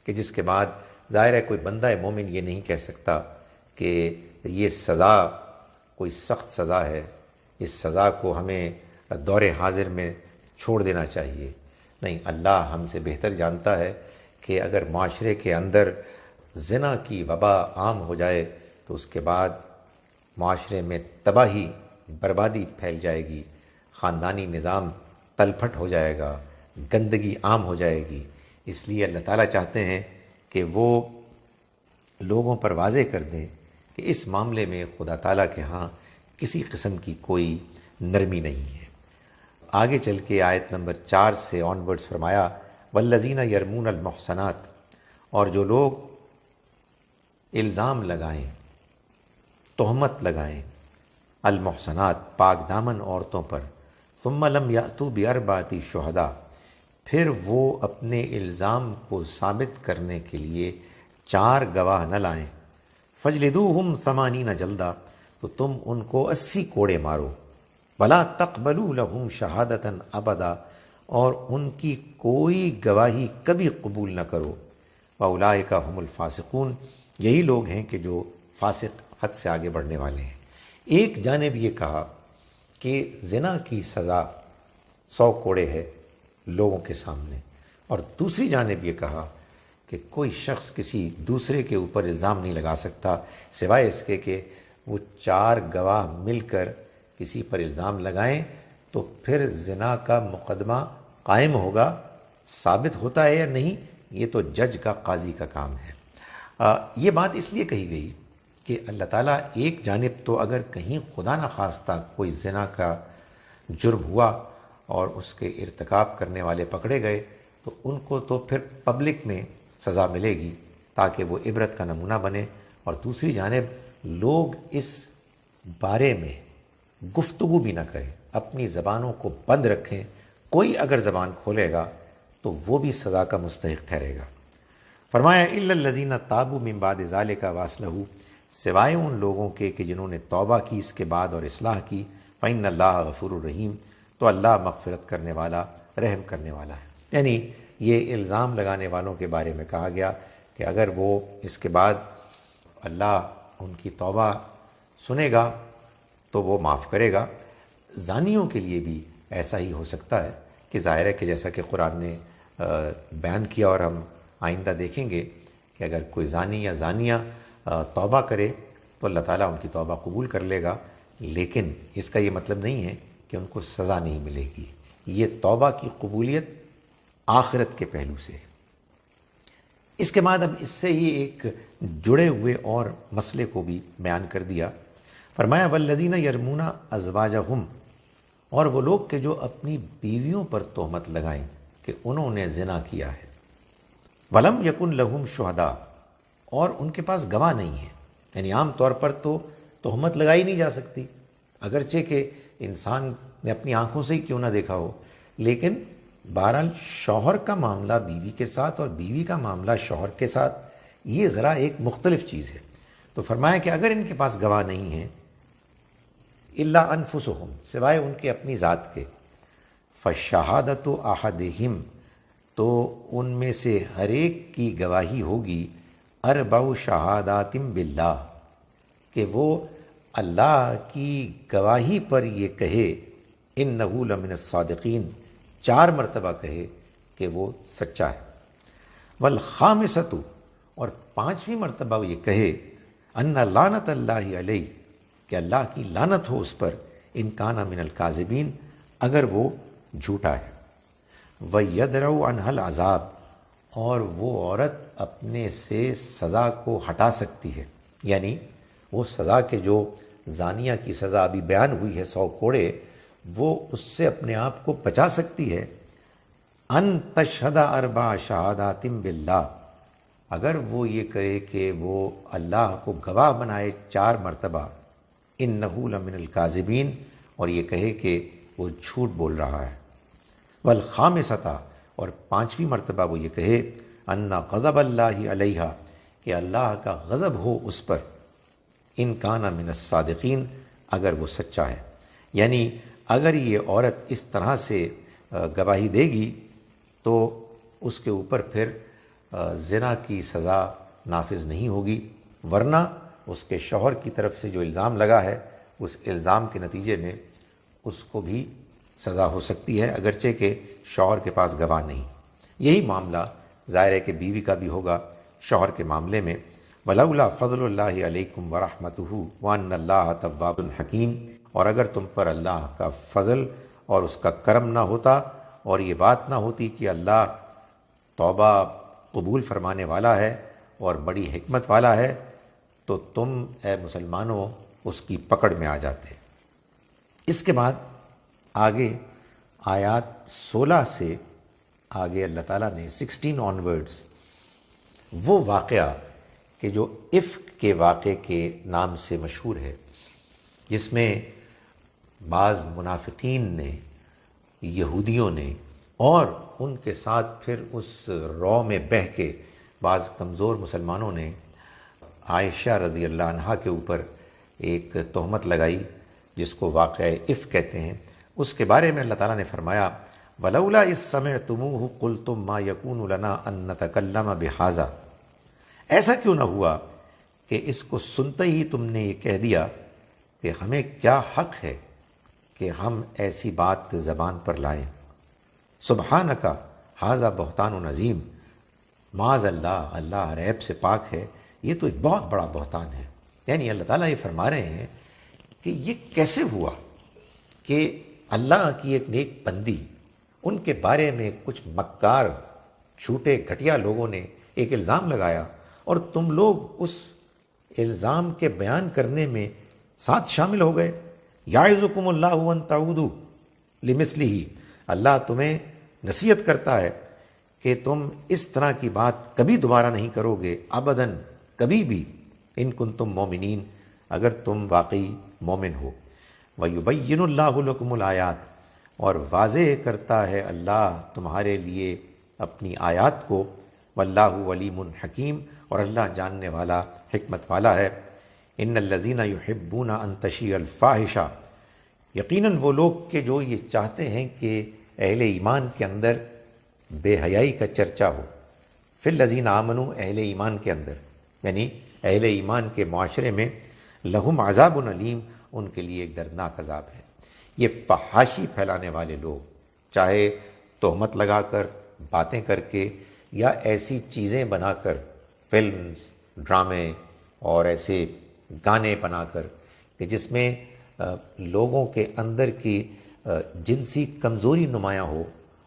کہ جس کے بعد ظاہر ہے کوئی بندہ مومن یہ نہیں کہہ سکتا کہ یہ سزا کوئی سخت سزا ہے، اس سزا کو ہمیں دور حاضر میں چھوڑ دینا چاہیے۔ نہیں، اللہ ہم سے بہتر جانتا ہے کہ اگر معاشرے کے اندر زنا کی وبا عام ہو جائے تو اس کے بعد معاشرے میں تباہی بربادی پھیل جائے گی، خاندانی نظام تلپٹ ہو جائے گا، گندگی عام ہو جائے گی۔ اس لیے اللہ تعالیٰ چاہتے ہیں کہ وہ لوگوں پر واضح کر دیں کہ اس معاملے میں خدا تعالیٰ کے ہاں کسی قسم کی کوئی نرمی نہیں ہے۔ آگے چل کے آیت نمبر 4 سے آنورڈز فرمایا والذین یرمون المحصنات، اور جو لوگ الزام لگائیں، تہمت لگائیں، المحصنات پاک دامن عورتوں پر، ثم لم یأتوا بأربعۃ شہداء، پھر وہ اپنے الزام کو ثابت کرنے کے لیے 4 گواہ نہ لائیں، فجلدوہم 80 جلدہ، تو تم ان کو 80 کوڑے مارو، ولا تقبلوا لہم شہادۃ ابدا، اور ان کی کوئی گواہی کبھی قبول نہ کرو، واولئک هم الفاسقون، یہی لوگ ہیں کہ جو فاسق، حد سے آگے بڑھنے والے ہیں۔ ایک جانب یہ کہا کہ زنا کی سزا 100 کوڑے ہے لوگوں کے سامنے، اور دوسری جانب یہ کہا کہ کوئی شخص کسی دوسرے کے اوپر الزام نہیں لگا سکتا سوائے اس کے کہ وہ 4 گواہ مل کر کسی پر الزام لگائیں، تو پھر زنا کا مقدمہ قائم ہوگا، ثابت ہوتا ہے یا نہیں یہ تو جج کا، قاضی کا کام ہے۔ یہ بات اس لیے کہی گئی کہ اللہ تعالیٰ ایک جانب تو اگر کہیں خدا نخواستہ کوئی زنا کا جرم ہوا اور اس کے ارتکاب کرنے والے پکڑے گئے تو ان کو تو پھر پبلک میں سزا ملے گی تاکہ وہ عبرت کا نمونہ بنے، اور دوسری جانب لوگ اس بارے میں گفتگو بھی نہ کریں، اپنی زبانوں کو بند رکھیں، کوئی اگر زبان کھولے گا تو وہ بھی سزا کا مستحق ٹھہرے گا۔ فرمایا الا الذین تابوا من بعد ذلک واصلحوا، سوائے ان لوگوں کے کہ جنہوں نے توبہ کی اس کے بعد اور اصلاح کی، فإن اللہ غفور الرحیم، تو اللہ مغفرت کرنے والا، رحم کرنے والا ہے۔ یعنی یہ الزام لگانے والوں کے بارے میں کہا گیا کہ اگر وہ اس کے بعد اللہ ان کی توبہ سنے گا تو وہ معاف کرے گا۔ زانیوں کے لیے بھی ایسا ہی ہو سکتا ہے کہ ظاہر ہے کہ جیسا کہ قرآن نے بیان کیا اور ہم آئندہ دیکھیں گے کہ اگر کوئی زانی یا زانیہ توبہ کرے تو اللہ تعالیٰ ان کی توبہ قبول کر لے گا، لیکن اس کا یہ مطلب نہیں ہے کہ ان کو سزا نہیں ملے گی۔ یہ توبہ کی قبولیت آخرت کے پہلو سے ہے۔ اس کے بعد اب اس سے ہی ایک جڑے ہوئے اور مسئلے کو بھی بیان کر دیا۔ فرمایا والذین یرمون ازواجہم، اور وہ لوگ کہ جو اپنی بیویوں پر تہمت لگائیں، کہ انہوں نے زنا کیا ہے۔ ولم یکن لہم شہداء، اور ان کے پاس گواہ نہیں ہے، یعنی عام طور پر تو تہمت لگائی نہیں جا سکتی، اگرچہ کہ انسان نے اپنی آنکھوں سے ہی کیوں نہ دیکھا ہو، لیکن بہرحال شوہر کا معاملہ بیوی کے ساتھ اور بیوی کا معاملہ شوہر کے ساتھ یہ ذرا ایک مختلف چیز ہے۔ تو فرمایا کہ اگر ان کے پاس گواہ نہیں ہیں الا انفسہم، سوائے ان کے اپنی ذات کے، فشہادۃ احدہم، تو ان میں سے ہر ایک کی گواہی ہوگی اربع شہادات باللہ، کہ وہ اللہ کی گواہی پر یہ کہے انہ لمن الصادقین، 4 مرتبہ کہے کہ وہ سچا ہے۔ والخامسۃ، اور 5ویں مرتبہ وہ یہ کہے ان لعنت اللہ علیہ، کہ اللہ کی لعنت ہو اس پر، ان کان من الکاذبین، اگر وہ جھوٹا ہے۔ وَيَدْرَوْ عَنْهَا الْعَذَابَ، اور وہ عورت اپنے سے سزا کو ہٹا سکتی ہے، یعنی وہ سزا کے جو زانیہ کی سزا ابھی بیان ہوئی ہے 100 کوڑے، وہ اس سے اپنے آپ کو بچا سکتی ہے۔ ان تشہد 4 شہادات باللہ، اگر وہ یہ کرے کہ وہ اللہ کو گواہ بنائے 4 مرتبہ، انہ لمن الکاذبین، اور یہ کہے کہ وہ جھوٹ بول رہا ہے۔ والخامسۃ، اور 5ویں مرتبہ وہ یہ کہے ان غضب اللہ علیہا، کہ اللہ کا غضب ہو اس پر، ان کان من الصادقین، اگر وہ سچا ہے۔ یعنی اگر یہ عورت اس طرح سے گواہی دے گی تو اس کے اوپر پھر زنا کی سزا نافذ نہیں ہوگی، ورنہ اس کے شوہر کی طرف سے جو الزام لگا ہے اس الزام کے نتیجے میں اس کو بھی سزا ہو سکتی ہے، اگرچہ کہ شوہر کے پاس گواہ نہیں۔ یہی معاملہ ظاہر ہے کہ بیوی کا بھی ہوگا شوہر کے معاملے میں۔ وَلَوْلَا فَضْلُ اللَّهِ عَلَيْكُمْ وَرَحْمَتُهُ وَأَنَّ اللَّهَ تَوَّابٌ حَكِيمٌ، اور اگر تم پر اللہ کا فضل اور اس کا کرم نہ ہوتا، اور یہ بات نہ ہوتی کہ اللہ توبہ قبول فرمانے والا ہے اور بڑی حکمت والا ہے، تو تم اے مسلمانوں اس کی پکڑ میں آ جاتے۔ اس کے بعد آگے آیات 16 سے آگے اللہ تعالیٰ نے 16 آنورڈز وہ واقعہ کہ جو افک کے واقعے کے نام سے مشہور ہے، جس میں بعض منافقین نے، یہودیوں نے، اور ان کے ساتھ پھر اس رو میں بہہ کے بعض کمزور مسلمانوں نے عائشہ رضی اللہ عنہا کے اوپر ایک تہمت لگائی، جس کو واقعہ افک کہتے ہیں۔ اس کے بارے میں اللہ تعالیٰ نے فرمایا وَلَوْلَا إِذْ سَمِعْتُمُوهُ قُلْتُمْ مَا يَكُونُ لَنَا أَن نَّتَكَلَّمَ بِهَٰذَا، ایسا کیوں نہ ہوا کہ اس کو سنتے ہی تم نے یہ کہہ دیا کہ ہمیں کیا حق ہے کہ ہم ایسی بات زبان پر لائیں۔ سبحانک ھذا بہتان عظیم، معاذ اللہ، اللہ ریب سے پاک ہے، یہ تو ایک بہت بڑا بہتان ہے۔ یعنی اللہ تعالیٰ یہ فرما رہے ہیں کہ یہ کیسے ہوا کہ اللہ کی ایک نیک بندی، ان کے بارے میں کچھ مکار جھوٹے گھٹیا لوگوں نے ایک الزام لگایا، اور تم لوگ اس الزام کے بیان کرنے میں ساتھ شامل ہو گئے۔ یعظکم اللہ ان تعودوا لمثلہ، اللہ تمہیں نصیحت کرتا ہے کہ تم اس طرح کی بات کبھی دوبارہ نہیں کرو گے، ابداً، کبھی بھی، ان کنتم مومنین، اگر تم واقعی مومن ہو۔ وَيُبَيِّنُ اللَّهُ لَكُمُ الْآيَاتِ، اور واضح کرتا ہے اللہ تمہارے لیے اپنی آیات کو۔ وَاللَّهُ عَلِيمٌ حَكِيمٌ، اور اللہ جاننے والا، حکمت والا ہے۔ إِنَّ الَّذِينَ يُحِبُّونَ أَن تَشِيعَ الْفَاحِشَةُ، یقیناً وہ لوگ کہ جو یہ چاہتے ہیں کہ اہل ایمان کے اندر بے حیائی کا چرچا ہو، فی الذین آمنوا، اہل ایمان کے اندر، یعنی اہل ایمان کے معاشرے میں، لہم عذاب علیم، ان کے لیے ایک دردناک عذاب ہے۔ یہ فحاشی پھیلانے والے لوگ، چاہے تہمت لگا کر، باتیں کر کے، یا ایسی چیزیں بنا کر، فلمز، ڈرامے اور ایسے گانے بنا کر کہ جس میں لوگوں کے اندر کی جنسی کمزوری نمایاں ہو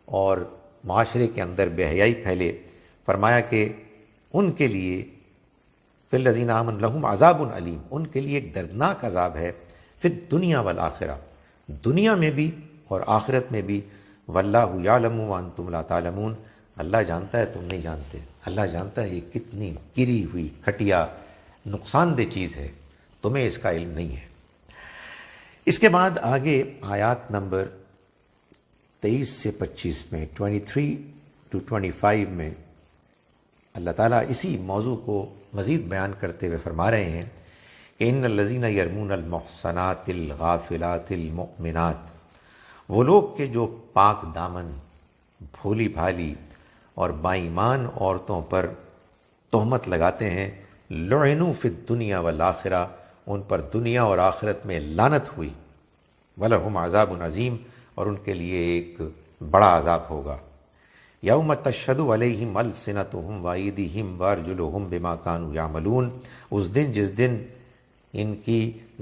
اور معاشرے کے اندر بے حیائی پھیلے، فرمایا کہ ان کے لیے فی الذین آمنوا لہم عذاب علیم، ان کے لیے ایک دردناک عذاب ہے، فی الدنیا والآخرہ، دنیا میں بھی اور آخرت میں بھی، واللہ یعلم وانتم لا تعلمون، اللہ جانتا ہے تم نہیں جانتے، اللہ جانتا ہے یہ کتنی گری ہوئی گھٹیا نقصان دہ چیز ہے، تمہیں اس کا علم نہیں ہے۔ اس کے بعد آگے آیات نمبر 23 سے 25 میں 23 to 25 میں اللہ تعالیٰ اسی موضوع کو مزید بیان کرتے ہوئے فرما رہے ہیں کہ ان الذین یرمون المحصنات الغافلات المؤمنات، وہ لوگ کہ جو پاک دامن، بھولی بھالی اور باایمان عورتوں پر تہمت لگاتے ہیں، لعنوا فی الدنیا والآخرہ، ان پر دنیا اور آخرت میں لعنت ہوئی، وَلَهُمْ عَذَابٌ عظیم، اور ان کے لیے ایک بڑا عذاب ہوگا۔ یوم تشہد علیہم السنتہم وایدیہم وارجلہم بما کانوا یعملون، اس دن جس دن ان کی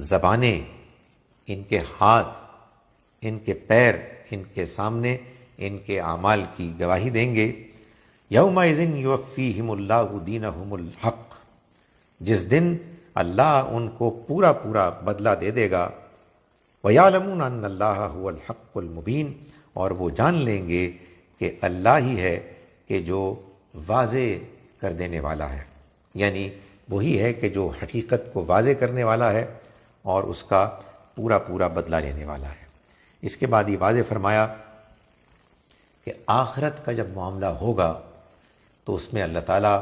زبانیں، ان کے ہاتھ، ان کے پیر ان کے سامنے ان کے اعمال کی گواہی دیں گے۔ یومئذ یوفیہم اللہ دینہم الحق، جس دن اللہ ان کو پورا پورا بدلہ دے دے گا۔ وَيَعْلَمُونَ أَنَّ اللَّهَ هُوَ الْحَقُّ الْمُبِينُ، اور وہ جان لیں گے کہ اللہ ہی ہے کہ جو واضح کر دینے والا ہے، یعنی وہی ہے کہ جو حقیقت کو واضح کرنے والا ہے اور اس کا پورا پورا بدلہ لینے والا ہے۔ اس کے بعد یہ واضح فرمایا کہ آخرت کا جب معاملہ ہوگا تو اس میں اللہ تعالیٰ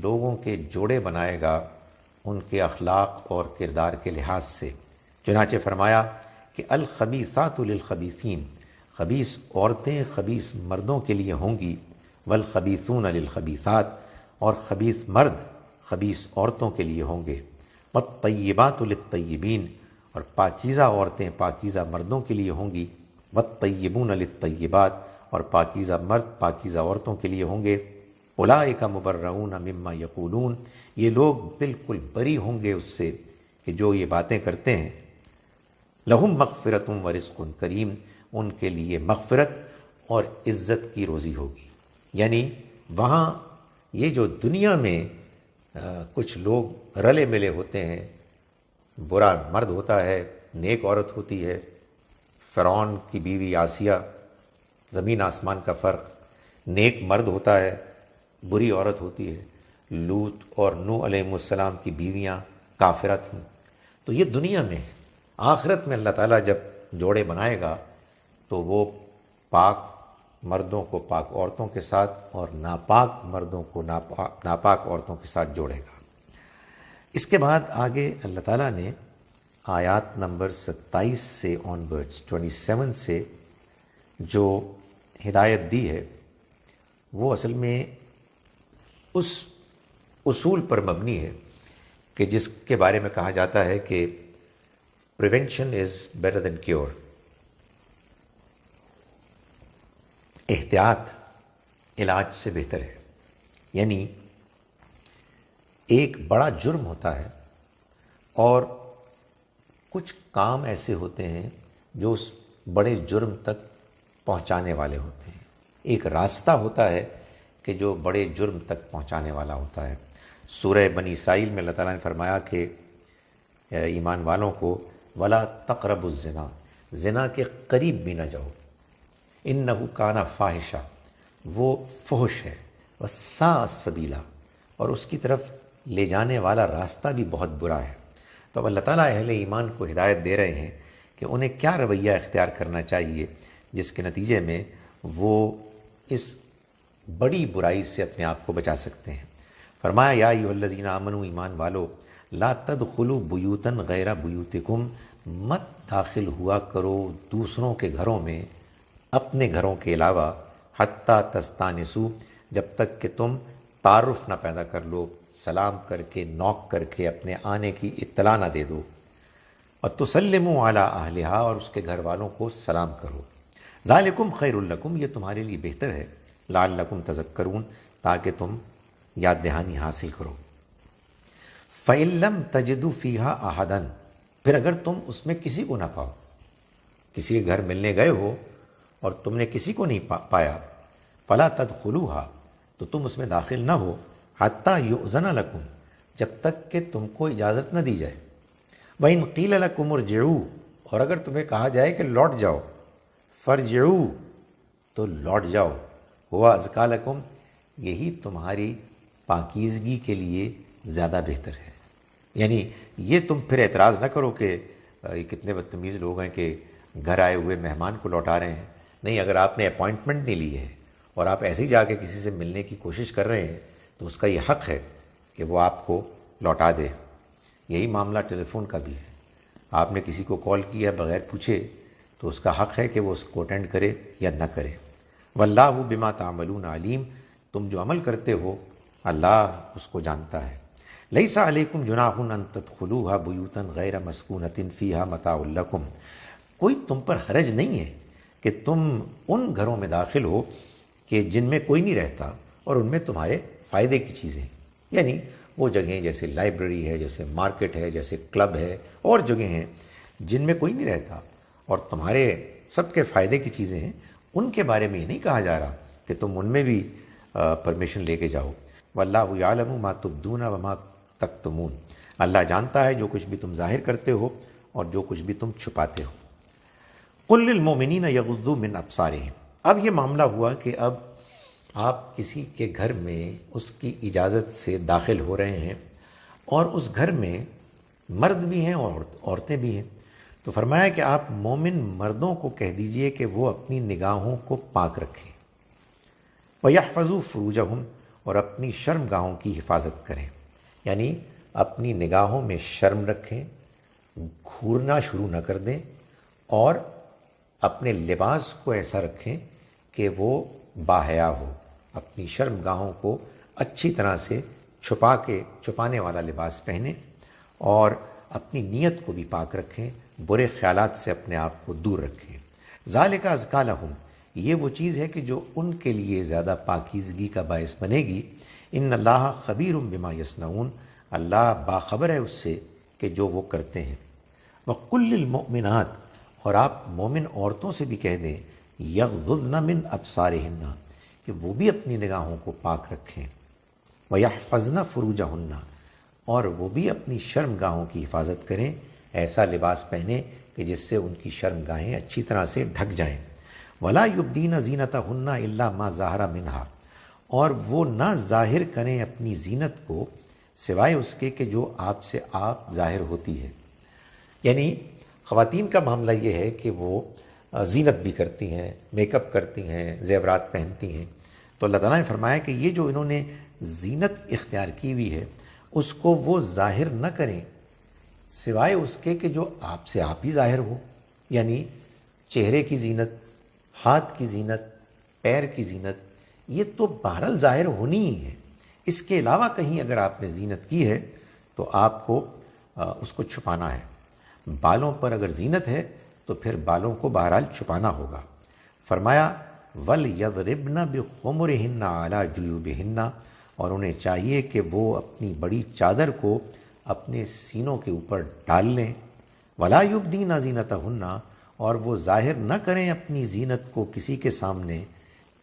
لوگوں کے جوڑے بنائے گا ان کے اخلاق اور کردار کے لحاظ سے۔ چنانچہ فرمایا کہ الخبیثات للخبیثین، خبیث عورتیں خبیث مردوں کے لیے ہوں گی، والخبیثون للخبیثات، اور خبیث مرد خبیث عورتوں کے لیے ہوں گے، والطیبات للطیبین، اور پاکیزہ عورتیں پاکیزہ مردوں کے لیے ہوں گی، والطیبون للطیبات، اور پاکیزہ مرد پاکیزہ عورتوں کے لیے ہوں گے۔ اولئک مبرؤون مما یقولون، یہ لوگ بالکل بری ہوں گے اس سے کہ جو یہ باتیں کرتے ہیں۔ لہم مغفرۃ ورزق کریم، ان کے لیے مغفرت اور عزت کی روزی ہوگی۔ یعنی وہاں یہ جو دنیا میں کچھ لوگ رلے ملے ہوتے ہیں، برا مرد ہوتا ہے، نیک عورت ہوتی ہے، فرعون کی بیوی آسیہ، زمین آسمان کا فرق، نیک مرد ہوتا ہے، بری عورت ہوتی ہے، لوط اور نوح علیہ السلام کی بیویاں کافرہ تھیں۔ تو یہ دنیا میں، آخرت میں اللہ تعالیٰ جب جوڑے بنائے گا تو وہ پاک مردوں کو پاک عورتوں کے ساتھ اور ناپاک مردوں کو ناپاک عورتوں کے ساتھ جوڑے گا۔ اس کے بعد آگے اللہ تعالیٰ نے آیات نمبر 27 سے آنورڈز 27 سے جو ہدایت دی ہے وہ اصل میں اس اصول پر مبنی ہے کہ جس کے بارے میں کہا جاتا ہے کہ prevention is better than cure, احتیاط علاج سے بہتر ہے۔ یعنی ایک بڑا جرم ہوتا ہے اور کچھ کام ایسے ہوتے ہیں جو اس بڑے جرم تک پہنچانے والے ہوتے ہیں، ایک راستہ ہوتا ہے کہ جو بڑے جرم تک پہنچانے والا ہوتا ہے۔ سورہ بنی اسرائیل میں اللہ تعالیٰ نے فرمایا کہ ایمان والوں کو ولا تقربوا الزنا، زنا کے قریب بھی نہ جاؤ، انہ کان فاحشہ، وہ فحش ہے، وساء سبیلا، اور اس کی طرف لے جانے والا راستہ بھی بہت برا ہے۔ تو اب اللہ تعالیٰ اہل ایمان کو ہدایت دے رہے ہیں کہ انہیں کیا رویہ اختیار کرنا چاہیے جس کے نتیجے میں وہ اس بڑی برائی سے اپنے آپ کو بچا سکتے ہیں۔ فرمایا یا ایھا الذین آمنوا، ایمان والو، لا تدخلوا بیوتا غیر بیوتکم، مت داخل ہوا کرو دوسروں کے گھروں میں اپنے گھروں کے علاوہ، حتیٰ تستانسوا، جب تک کہ تم تعارف نہ پیدا کر لو، سلام کر کے نوک کر کے اپنے آنے کی اطلاع نہ دے دو، اور تسلموا علی اہلہا، اور اس کے گھر والوں کو سلام کرو۔ ذالکم خیر لکم، یہ تمہارے لیے بہتر ہے، لعلکم تذکرون، تاکہ تم یاد دہانی حاصل کرو۔ فَإِن لَّمْ تَجِدُوا فِيهَا أَحَدًا، پھر اگر تم اس میں کسی کو نہ پاؤ، کسی کے گھر ملنے گئے ہو اور تم نے کسی کو نہیں پایا، فَلَا تَدْخُلُوهَا، تو تم اس میں داخل نہ ہو، حَتَّى يُؤْذَنَ لَكُمْ، جب تک کہ تم کو اجازت نہ دی جائے۔ وَإِن قِيلَ لَكُمُ ارْجِعُوا، اور اگر تمہیں کہا جائے کہ لوٹ جاؤ، فَارْجِعُوا، تو لوٹ جاؤ، ہوا ازکا لکم، یہی تمہاری پاکیزگی کے لیے زیادہ بہتر ہے۔ یعنی یہ تم پھر اعتراض نہ کرو کہ یہ کتنے بدتمیز لوگ ہیں کہ گھر آئے ہوئے مہمان کو لوٹا رہے ہیں۔ نہیں، اگر آپ نے اپوائنٹمنٹ نہیں لی ہے اور آپ ایسے ہی جا کے کسی سے ملنے کی کوشش کر رہے ہیں تو اس کا یہ حق ہے کہ وہ آپ کو لوٹا دے۔ یہی معاملہ ٹیلی فون کا بھی ہے۔ آپ نے کسی کو کال کیا بغیر پوچھے تو اس کا حق ہے کہ وہ اس کو اٹینڈ کرے یا نہ کرے۔ واللہ بما تعملون علیم، تم جو عمل کرتے ہو اللہ اس کو جانتا ہے۔ لیس علیکم جناح ان تدخلوها بیوتا غیر مسکونۃ فیہا متاع لکم، کوئی تم پر حرج نہیں ہے کہ تم ان گھروں میں داخل ہو کہ جن میں کوئی نہیں رہتا اور ان میں تمہارے فائدے کی چیزیں، یعنی وہ جگہیں جیسے لائبریری ہے، جیسے مارکیٹ ہے، جیسے کلب ہے، اور جگہیں ہیں جن میں کوئی نہیں رہتا اور تمہارے سب کے فائدے کی چیزیں ہیں، ان کے بارے میں یہ نہیں کہا جا رہا کہ تم ان میں بھی پرمیشن لے کے جاؤ۔ واللہ یعلم ما تبدون وما تکتمون، اللہ جانتا ہے جو کچھ بھی تم ظاہر کرتے ہو اور جو کچھ بھی تم چھپاتے ہو۔ قل للمؤمنین یغضوا من ابصارہم، اب یہ معاملہ ہوا کہ اب آپ کسی کے گھر میں اس کی اجازت سے داخل ہو رہے ہیں اور اس گھر میں مرد بھی ہیں اور عورتیں بھی ہیں، تو فرمایا کہ آپ مومن مردوں کو کہہ دیجئے کہ وہ اپنی نگاہوں کو پاک رکھیں، وَيَحْفَظُوا فُرُوجَهُمْ، اور اپنی شرم گاہوں کی حفاظت کریں، یعنی اپنی نگاہوں میں شرم رکھیں، گھورنا شروع نہ کر دیں، اور اپنے لباس کو ایسا رکھیں کہ وہ باحیا ہو، اپنی شرم گاہوں کو اچھی طرح سے چھپانے والا لباس پہنیں، اور اپنی نیت کو بھی پاک رکھیں، برے خیالات سے اپنے آپ کو دور رکھیں۔ ذالک ازکا لہم، یہ وہ چیز ہے کہ جو ان کے لیے زیادہ پاکیزگی کا باعث بنے گی۔ ان اللہ خبیر بما یصنعون، اللہ باخبر ہے اس سے کہ جو وہ کرتے ہیں۔ وقل للمؤمنات، اور آپ مومن عورتوں سے بھی کہہ دیں، یغضضن من ابصارہن، کہ وہ بھی اپنی نگاہوں کو پاک رکھیں، ویحفظن فروجہن، اور وہ بھی اپنی شرم گاہوں کی حفاظت کریں، ایسا لباس پہنیں کہ جس سے ان کی شرم گاہیں اچھی طرح سے ڈھک جائیں۔ ولا یبدین زینتہن الا ما ظہر منہا، اور وہ نہ ظاہر کریں اپنی زینت کو سوائے اس کے کہ جو آپ سے آپ ظاہر ہوتی ہے۔ یعنی خواتین کا معاملہ یہ ہے کہ وہ زینت بھی کرتی ہیں، میک اپ کرتی ہیں، زیورات پہنتی ہیں، تو اللہ تعالیٰ نے فرمایا کہ یہ جو انہوں نے زینت اختیار کی ہوئی ہے اس کو وہ ظاہر نہ کریں سوائے اس کے کہ جو آپ سے آپ ہی ظاہر ہو، یعنی چہرے کی زینت، ہاتھ کی زینت، پیر کی زینت، یہ تو بہرحال ظاہر ہونی ہی ہے۔ اس کے علاوہ کہیں اگر آپ نے زینت کی ہے تو آپ کو اس کو چھپانا ہے۔ بالوں پر اگر زینت ہے تو پھر بالوں کو بہرحال چھپانا ہوگا۔ فرمایا وَلْيَضْرِبْنَ بِخُمُرِهِنَّ عَلَى جُيُوبِهِنَّ، اور انہیں چاہیے کہ وہ اپنی بڑی چادر کو اپنے سینوں کے اوپر ڈال لیں۔ وَلَا يُبْدِينَ زِينَتَهُنَّ، اور وہ ظاہر نہ کریں اپنی زینت کو کسی کے سامنے،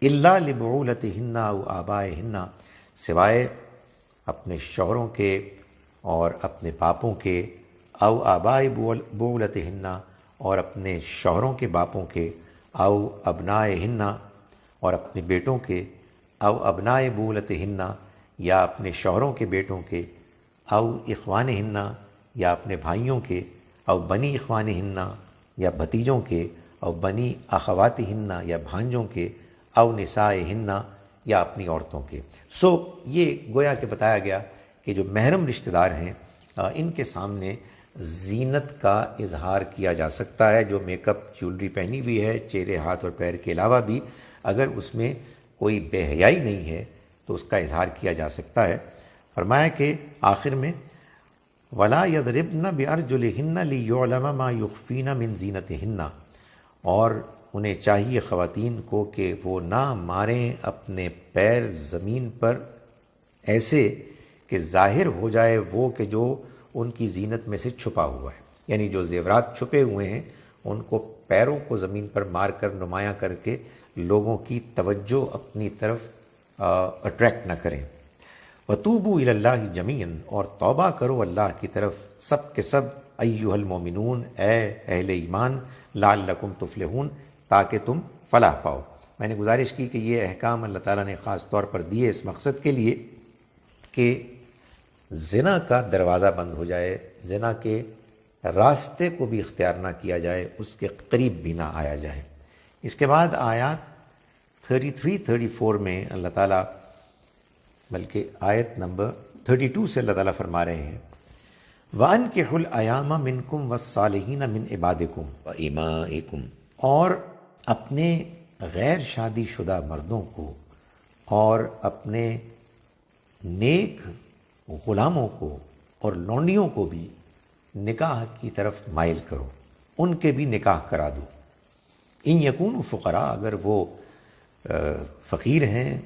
إِلَّا لِبُعُولَتِهِنَّ أَوْ آبَائِهِنَّ، سوائے اپنے شوہروں کے اور اپنے باپوں کے، او آباء بعولتہن، اور اپنے شوہروں کے باپوں کے، او ابنائہن، اور اپنے بیٹوں کے، او ابناء بعولتہن، یا اپنے شوہروں کے بیٹوں کے، او اخوانہن، یا اپنے بھائیوں کے، او بنی اخوانہن، یا بھتیجوں کے، او بنی اخواتہن، یا بھانجوں کے، او نسائہن، یا اپنی عورتوں کے۔ سو یہ گویا کہ بتایا گیا کہ جو محرم رشتہ دار ہیں ان کے سامنے زینت کا اظہار کیا جا سکتا ہے، جو میک اپ جیولری پہنی ہوئی ہے چہرے، ہاتھ اور پیر کے علاوہ بھی، اگر اس میں کوئی بے حیائی نہیں ہے تو اس کا اظہار کیا جا سکتا ہے۔ فرمایا کہ آخر میں وَلَا يَضْرِبْنَ بِأَرْجُلِهِنَّ لِيُعْلَمَ مَا يُخْفِينَ مِنْ زِينَتِهِنَّ، اور انہیں چاہیے خواتین کو کہ وہ نہ ماریں اپنے پیر زمین پر ایسے کہ ظاہر ہو جائے وہ کہ جو ان کی زینت میں سے چھپا ہوا ہے، یعنی جو زیورات چھپے ہوئے ہیں ان کو پیروں کو زمین پر مار کر نمایاں کر کے لوگوں کی توجہ اپنی طرف اٹریکٹ نہ کریں۔ وَتُوبُوا إِلَى اللَّهِ جَمِيعًا، اور توبہ کرو اللہ کی طرف سب کے سب، أَيُّهَا الْمُؤْمِنُونَ، اے اہل ایمان، لَعَلَّكُمْ تُفْلِحُونَ، تاکہ تم فلاح پاؤ۔ میں نے گزارش کی کہ یہ احکام اللہ تعالیٰ نے خاص طور پر دیے اس مقصد کے لیے کہ زنا کا دروازہ بند ہو جائے، زنا کے راستے کو بھی اختیار نہ کیا جائے، اس کے قریب بھی نہ آیا جائے۔ اس کے بعد آیات 33-34 میں اللہ تعالیٰ، بلکہ آیت نمبر 32 سے اللہ تعالیٰ فرما رہے ہیں وَأَنكِحُوا الْأَيَامَ مِنكُمْ وَالصَّالِحِينَ مِنْ عِبَادِكُمْ وَإِمَائِكُمْ، اور اپنے غیر شادی شدہ مردوں کو اور اپنے نیک غلاموں کو اور لونڈیوں کو بھی نکاح کی طرف مائل کرو، ان کے بھی نکاح کرا دو۔ ان یکونوا فقراء، اگر وہ فقیر ہیں،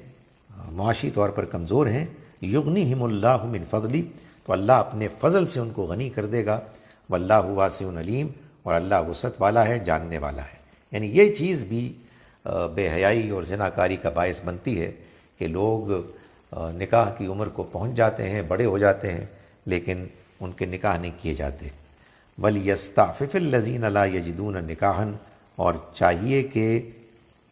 معاشی طور پر کمزور ہیں، یغنیہم اللہ من فضلی، تو اللہ اپنے فضل سے ان کو غنی کر دے گا، واللہ واسع علیم، اور اللہ وسعت والا ہے، جاننے والا ہے۔ یعنی یہ چیز بھی بے حیائی اور زناکاری کا باعث بنتی ہے کہ لوگ نکاح کی عمر کو پہنچ جاتے ہیں، بڑے ہو جاتے ہیں، لیکن ان کے نکاح نہیں کیے جاتے۔ وَلْيَسْتَعْفِفِ الَّذِينَ لَا يَجِدُونَ نِكَاحًا، اور چاہیے کہ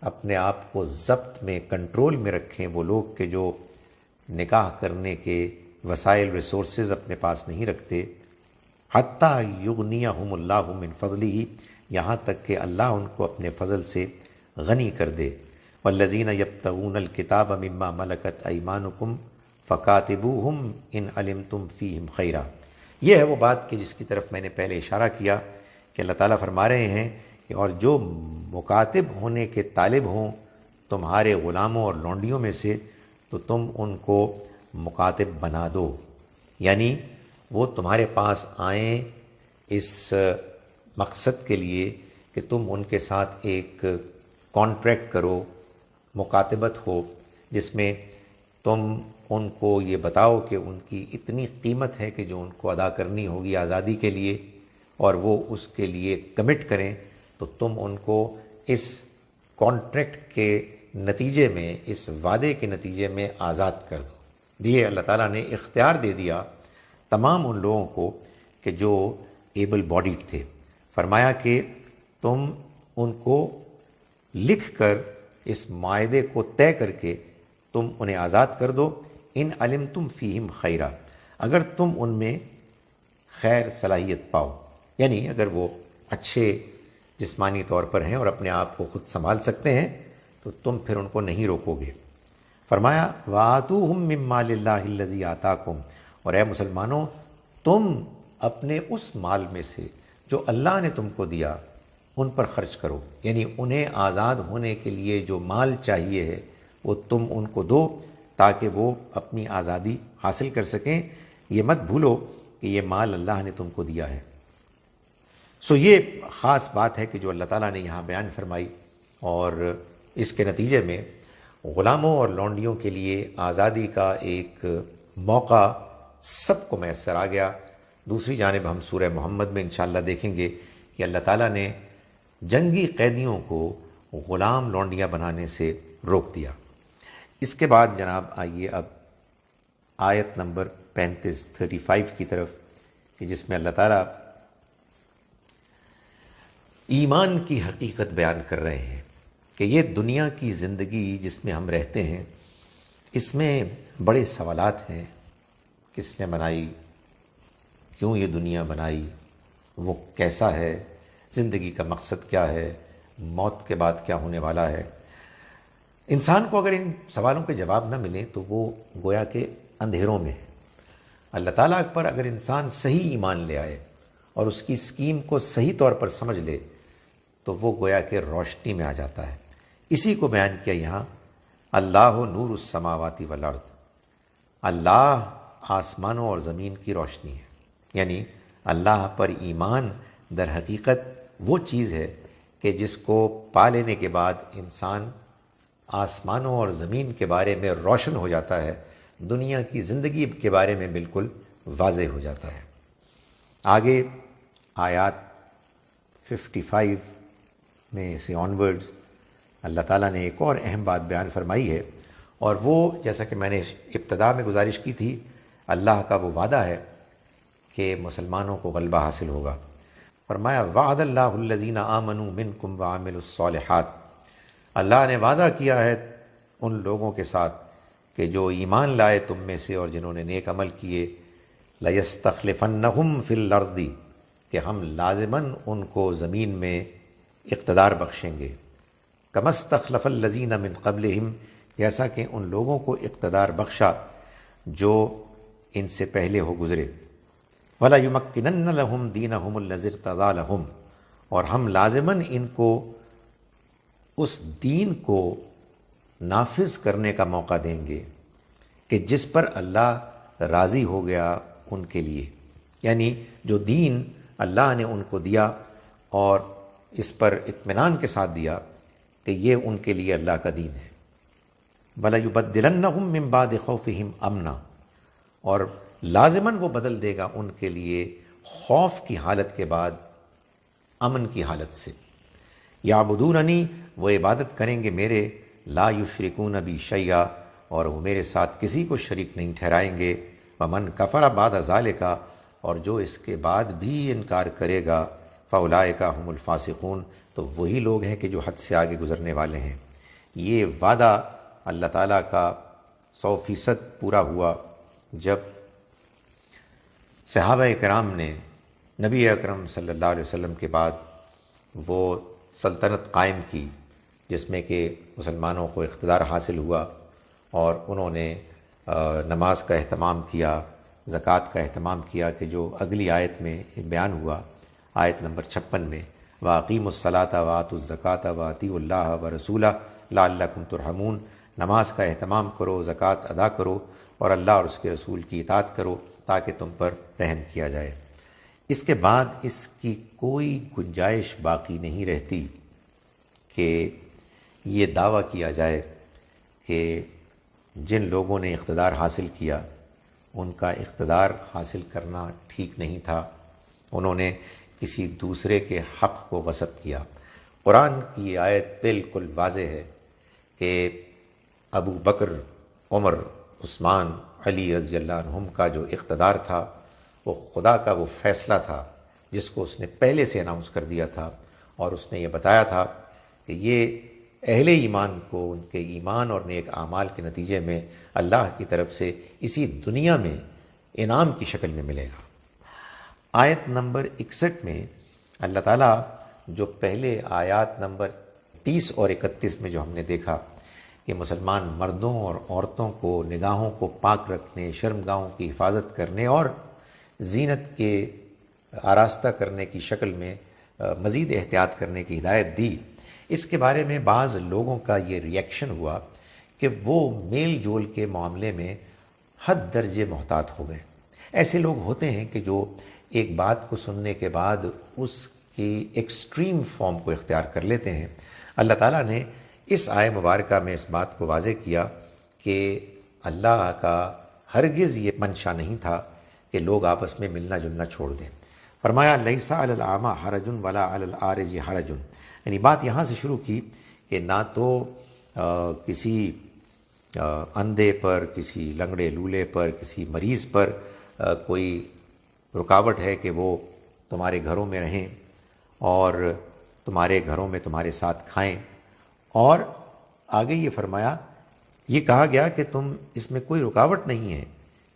اپنے آپ کو ضبط میں، کنٹرول میں رکھیں وہ لوگ کہ جو نکاح کرنے کے وسائل، ریسورسز اپنے پاس نہیں رکھتے، حتیٰ یغنیہم اللہ من فضلہ، یہاں تک کہ اللہ ان کو اپنے فضل سے غنی کر دے۔ والذین یبتغون الکتاب مما ملکت ایمانکم فکاتبوہم ان علمتم فیہم خیرا، یہ ہے وہ بات کہ جس کی طرف میں نے پہلے اشارہ کیا کہ اللہ تعالیٰ فرما رہے ہیں کہ اور جو مکاتب ہونے کے طالب ہوں تمہارے غلاموں اور لونڈیوں میں سے، تو تم ان کو مکاتب بنا دو، یعنی وہ تمہارے پاس آئیں اس مقصد کے لیے کہ تم ان کے ساتھ ایک کانٹریکٹ کرو، مکاتبت ہو، جس میں تم ان کو یہ بتاؤ کہ ان کی اتنی قیمت ہے کہ جو ان کو ادا کرنی ہوگی آزادی کے لیے، اور وہ اس کے لیے کمٹ کریں، تو تم ان کو اس کانٹریکٹ کے نتیجے میں، اس وعدے کے نتیجے میں آزاد کر دو۔ یہ اللہ تعالیٰ نے اختیار دے دیا تمام ان لوگوں کو کہ جو ایبل باڈیڈ تھے، فرمایا کہ تم ان کو لکھ کر اس معاہدے کو طے کر کے تم انہیں آزاد کر دو، ان علمتم فیہم خیرا، اگر تم ان میں خیر صلاحیت پاؤ، یعنی اگر وہ اچھے جسمانی طور پر ہیں اور اپنے آپ کو خود سنبھال سکتے ہیں تو تم پھر ان کو نہیں روکو گے۔ فرمایا وَآتُوهُم مِّن مَّالِ اللَّهِ الَّذِي آتَاكُمْ، اور اے مسلمانوں تم اپنے اس مال میں سے جو اللہ نے تم کو دیا ان پر خرچ کرو، یعنی انہیں آزاد ہونے کے لیے جو مال چاہیے ہے وہ تم ان کو دو تاکہ وہ اپنی آزادی حاصل کر سکیں۔ یہ مت بھولو کہ یہ مال اللہ نے تم کو دیا ہے۔ یہ خاص بات ہے کہ جو اللہ تعالیٰ نے یہاں بیان فرمائی، اور اس کے نتیجے میں غلاموں اور لونڈیوں کے لیے آزادی کا ایک موقع سب کو میسر آ گیا۔ دوسری جانب ہم سورہ محمد میں انشاءاللہ دیکھیں گے کہ اللہ تعالیٰ نے جنگی قیدیوں کو غلام لونڈیاں بنانے سے روک دیا۔ اس کے بعد جناب آئیے اب آیت نمبر 35 کی طرف، کہ جس میں اللہ تعالیٰ ایمان کی حقیقت بیان کر رہے ہیں کہ یہ دنیا کی زندگی جس میں ہم رہتے ہیں، اس میں بڑے سوالات ہیں۔ کس نے بنائی؟ کیوں یہ دنیا بنائی؟ وہ کیسا ہے؟ زندگی کا مقصد کیا ہے؟ موت کے بعد کیا ہونے والا ہے؟ انسان کو اگر ان سوالوں کے جواب نہ ملیں تو وہ گویا کہ اندھیروں میں ہے۔ اللہ تعالیٰ پر اگر انسان صحیح ایمان لے آئے اور اس کی اسکیم کو صحیح طور پر سمجھ لے تو وہ گویا کہ روشنی میں آ جاتا ہے۔ اسی کو بیان کیا یہاں، اللہ نور السماوات والارض، اللہ آسمانوں اور زمین کی روشنی ہے، یعنی اللہ پر ایمان در حقیقت وہ چیز ہے کہ جس کو پا لینے کے بعد انسان آسمانوں اور زمین کے بارے میں روشن ہو جاتا ہے، دنیا کی زندگی کے بارے میں بالکل واضح ہو جاتا ہے۔ آگے آیات 55 میں سے آنورڈز اللہ تعالیٰ نے ایک اور اہم بات بیان فرمائی ہے، اور وہ جیسا کہ میں نے ابتدا میں گزارش کی تھی، اللہ کا وہ وعدہ ہے کہ مسلمانوں کو غلبہ حاصل ہوگا۔ فرمایا وعد اللہ الذین آمنوا منکم وعملوا الصالحات، اللہ نے وعدہ کیا ہے ان لوگوں کے ساتھ کہ جو ایمان لائے تم میں سے اور جنہوں نے نیک عمل کیے، لَيَسْتَخْلِفَنَّهُمْ فِي الْأَرْضِ، کہ ہم لازماً ان کو زمین میں اقتدار بخشیں گے، كَمَا اسْتَخْلَفَ الَّذِينَ مِن قَبْلِهِمْ، جیسا کہ ان لوگوں کو اقتدار بخشا جو ان سے پہلے ہو گزرے، وَلَيُمَكِّنَنَّ لَهُمْ دِينَهُمُ الَّذِي ارْتَضَىٰ لَهُمْ، اور ہم لازماً ان کو اس دین کو نافذ کرنے کا موقع دیں گے کہ جس پر اللہ راضی ہو گیا ان کے لیے، یعنی جو دین اللہ نے ان کو دیا اور اس پر اطمینان کے ساتھ دیا کہ یہ ان کے لیے اللہ کا دین ہے۔ وَلَيُبَدِّلَنَّهُم مِّن بَعْدِ خَوْفِهِمْ أَمْنًا، اور لازماً وہ بدل دے گا ان کے لیے خوف کی حالت کے بعد امن کی حالت سے۔ یعبدوننی، وہ عبادت کریں گے میرے، لا یشرکون بی شیئا، اور وہ میرے ساتھ کسی کو شریک نہیں ٹھہرائیں گے، ومن کفر بعد ذالک، اور جو اس کے بعد بھی انکار کرے گا، فاولئک هم الفاسقون، تو وہی لوگ ہیں کہ جو حد سے آگے گزرنے والے ہیں۔ یہ وعدہ اللہ تعالیٰ کا 100% پورا ہوا جب صحابہ کرام نے نبی اکرم صلی اللہ علیہ وسلم کے بعد وہ سلطنت قائم کی جس میں کہ مسلمانوں کو اقتدار حاصل ہوا، اور انہوں نے نماز کا اہتمام کیا، زکوٰۃ کا اہتمام کیا، کہ جو اگلی آیت میں بیان ہوا، آیت نمبر 56 میں، وَأَقِیمُوا الصَّلَاةَ وَآتُوا الزَّکَاةَ وَأَطِیعُوا اللَّهَ وَرَسُولَهُ لَعَلَّکُمْ تُرْحَمُونَ، نماز کا اہتمام کرو، زکوٰۃ ادا کرو، اور اللہ اور اس کے رسول کی اطاعت کرو تاکہ تم پر رحم کیا جائے۔ اس کے بعد اس کی کوئی گنجائش باقی نہیں رہتی کہ یہ دعویٰ کیا جائے کہ جن لوگوں نے اقتدار حاصل کیا ان کا اقتدار حاصل کرنا ٹھیک نہیں تھا، انہوں نے کسی دوسرے کے حق کو غصب کیا۔ قرآن کی یہ آیت بالکل واضح ہے کہ ابو بکر، عمر، عثمان، علی رضی اللہ عنہم کا جو اقتدار تھا وہ خدا کا وہ فیصلہ تھا جس کو اس نے پہلے سے اناؤنس کر دیا تھا، اور اس نے یہ بتایا تھا کہ یہ اہل ایمان کو ان کے ایمان اور نیک اعمال کے نتیجے میں اللہ کی طرف سے اسی دنیا میں انعام کی شکل میں ملے گا۔ آیت نمبر 61 میں اللہ تعالیٰ جو پہلے آیات نمبر 30 اور 31 میں جو ہم نے دیکھا کہ مسلمان مردوں اور عورتوں کو نگاہوں کو پاک رکھنے، شرمگاہوں کی حفاظت کرنے اور زینت کے آراستہ کرنے کی شکل میں مزید احتیاط کرنے کی ہدایت دی، اس کے بارے میں بعض لوگوں کا یہ ریئیکشن ہوا کہ وہ میل جول کے معاملے میں حد درجے محتاط ہو گئے۔ ایسے لوگ ہوتے ہیں کہ جو ایک بات کو سننے کے بعد اس کی ایکسٹریم فارم کو اختیار کر لیتے ہیں۔ اللہ تعالیٰ نے اس آیہ مبارکہ میں اس بات کو واضح کیا کہ اللہ کا ہرگز یہ منشا نہیں تھا کہ لوگ آپس میں ملنا جلنا چھوڑ دیں۔ فرمایا لیس علی الاعمی حرج ولا علی العارج حرج، یعنی بات یہاں سے شروع کی کہ نہ تو کسی اندھے پر، کسی لنگڑے لولے پر، کسی مریض پر کوئی رکاوٹ ہے کہ وہ تمہارے گھروں میں رہیں اور تمہارے گھروں میں تمہارے ساتھ کھائیں، اور آگے یہ فرمایا، یہ کہا گیا کہ تم اس میں کوئی رکاوٹ نہیں ہے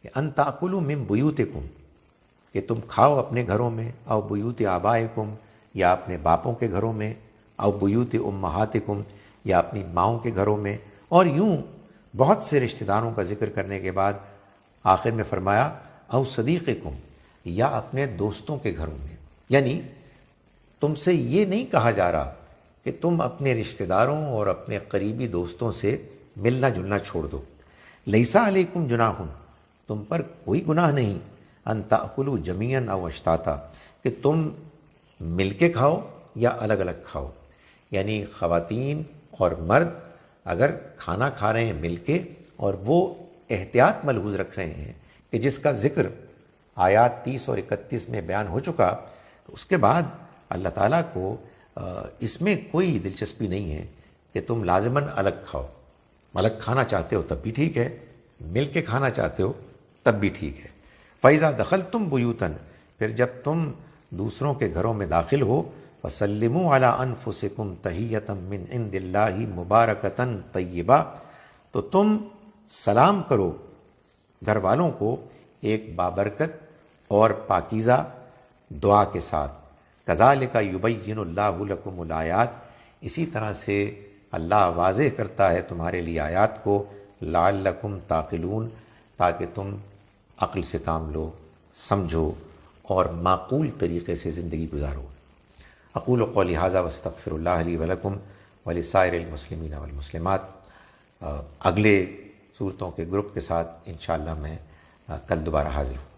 کہ ان تاکلوا من بیوتکم، کہ تم کھاؤ اپنے گھروں میں، او بیوت آبائکم، یا اپنے باپوں کے گھروں میں، او بیوت امہاتکم، یا اپنی ماؤں کے گھروں میں، اور یوں بہت سے رشتہ داروں کا ذکر کرنے کے بعد آخر میں فرمایا او صدیقکم، یا اپنے دوستوں کے گھروں میں۔ یعنی تم سے یہ نہیں کہا جا رہا کہ تم اپنے رشتہ داروں اور اپنے قریبی دوستوں سے ملنا جلنا چھوڑ دو۔ لیسا علیکم جناح، تم پر کوئی گناہ نہیں، ان تاکلوا جمیعا او اشتاتا، کہ تم مل کے کھاؤ یا الگ الگ کھاؤ۔ یعنی خواتین اور مرد اگر کھانا کھا رہے ہیں مل کے اور وہ احتیاط ملحوظ رکھ رہے ہیں کہ جس کا ذکر آیات 30 اور 31 میں بیان ہو چکا، تو اس کے بعد اللہ تعالیٰ کو اس میں کوئی دلچسپی نہیں ہے کہ تم لازماً الگ کھاؤ۔ الگ کھانا چاہتے ہو تب بھی ٹھیک ہے، مل کے کھانا چاہتے ہو تب بھی ٹھیک ہے۔ فَإِذَا دَخَلْتُمْ بُيُوتًا، پھر جب تم دوسروں کے گھروں میں داخل ہو، وسلموا علی انفسکم تحیۃ من عند اللہ مبارکۃ طیبہ، تو تم سلام کرو گھر والوں کو ایک بابرکت اور پاکیزہ دعا کے ساتھ. کذالک یبین اللہ لکم الآیات، اسی طرح سے اللہ واضح کرتا ہے تمہارے لیے آیات کو، لعلکم تعقلون، تاکہ تم عقل سے کام لو، سمجھو اور معقول طریقے سے زندگی گزارو. اقول قولی ھذا واستغفر اللہ لی ولکم ولسائر المسلمین والمسلمات. اگلے صورتوں کے گروپ کے ساتھ انشاءاللہ میں کل دوبارہ حاضر ہوں.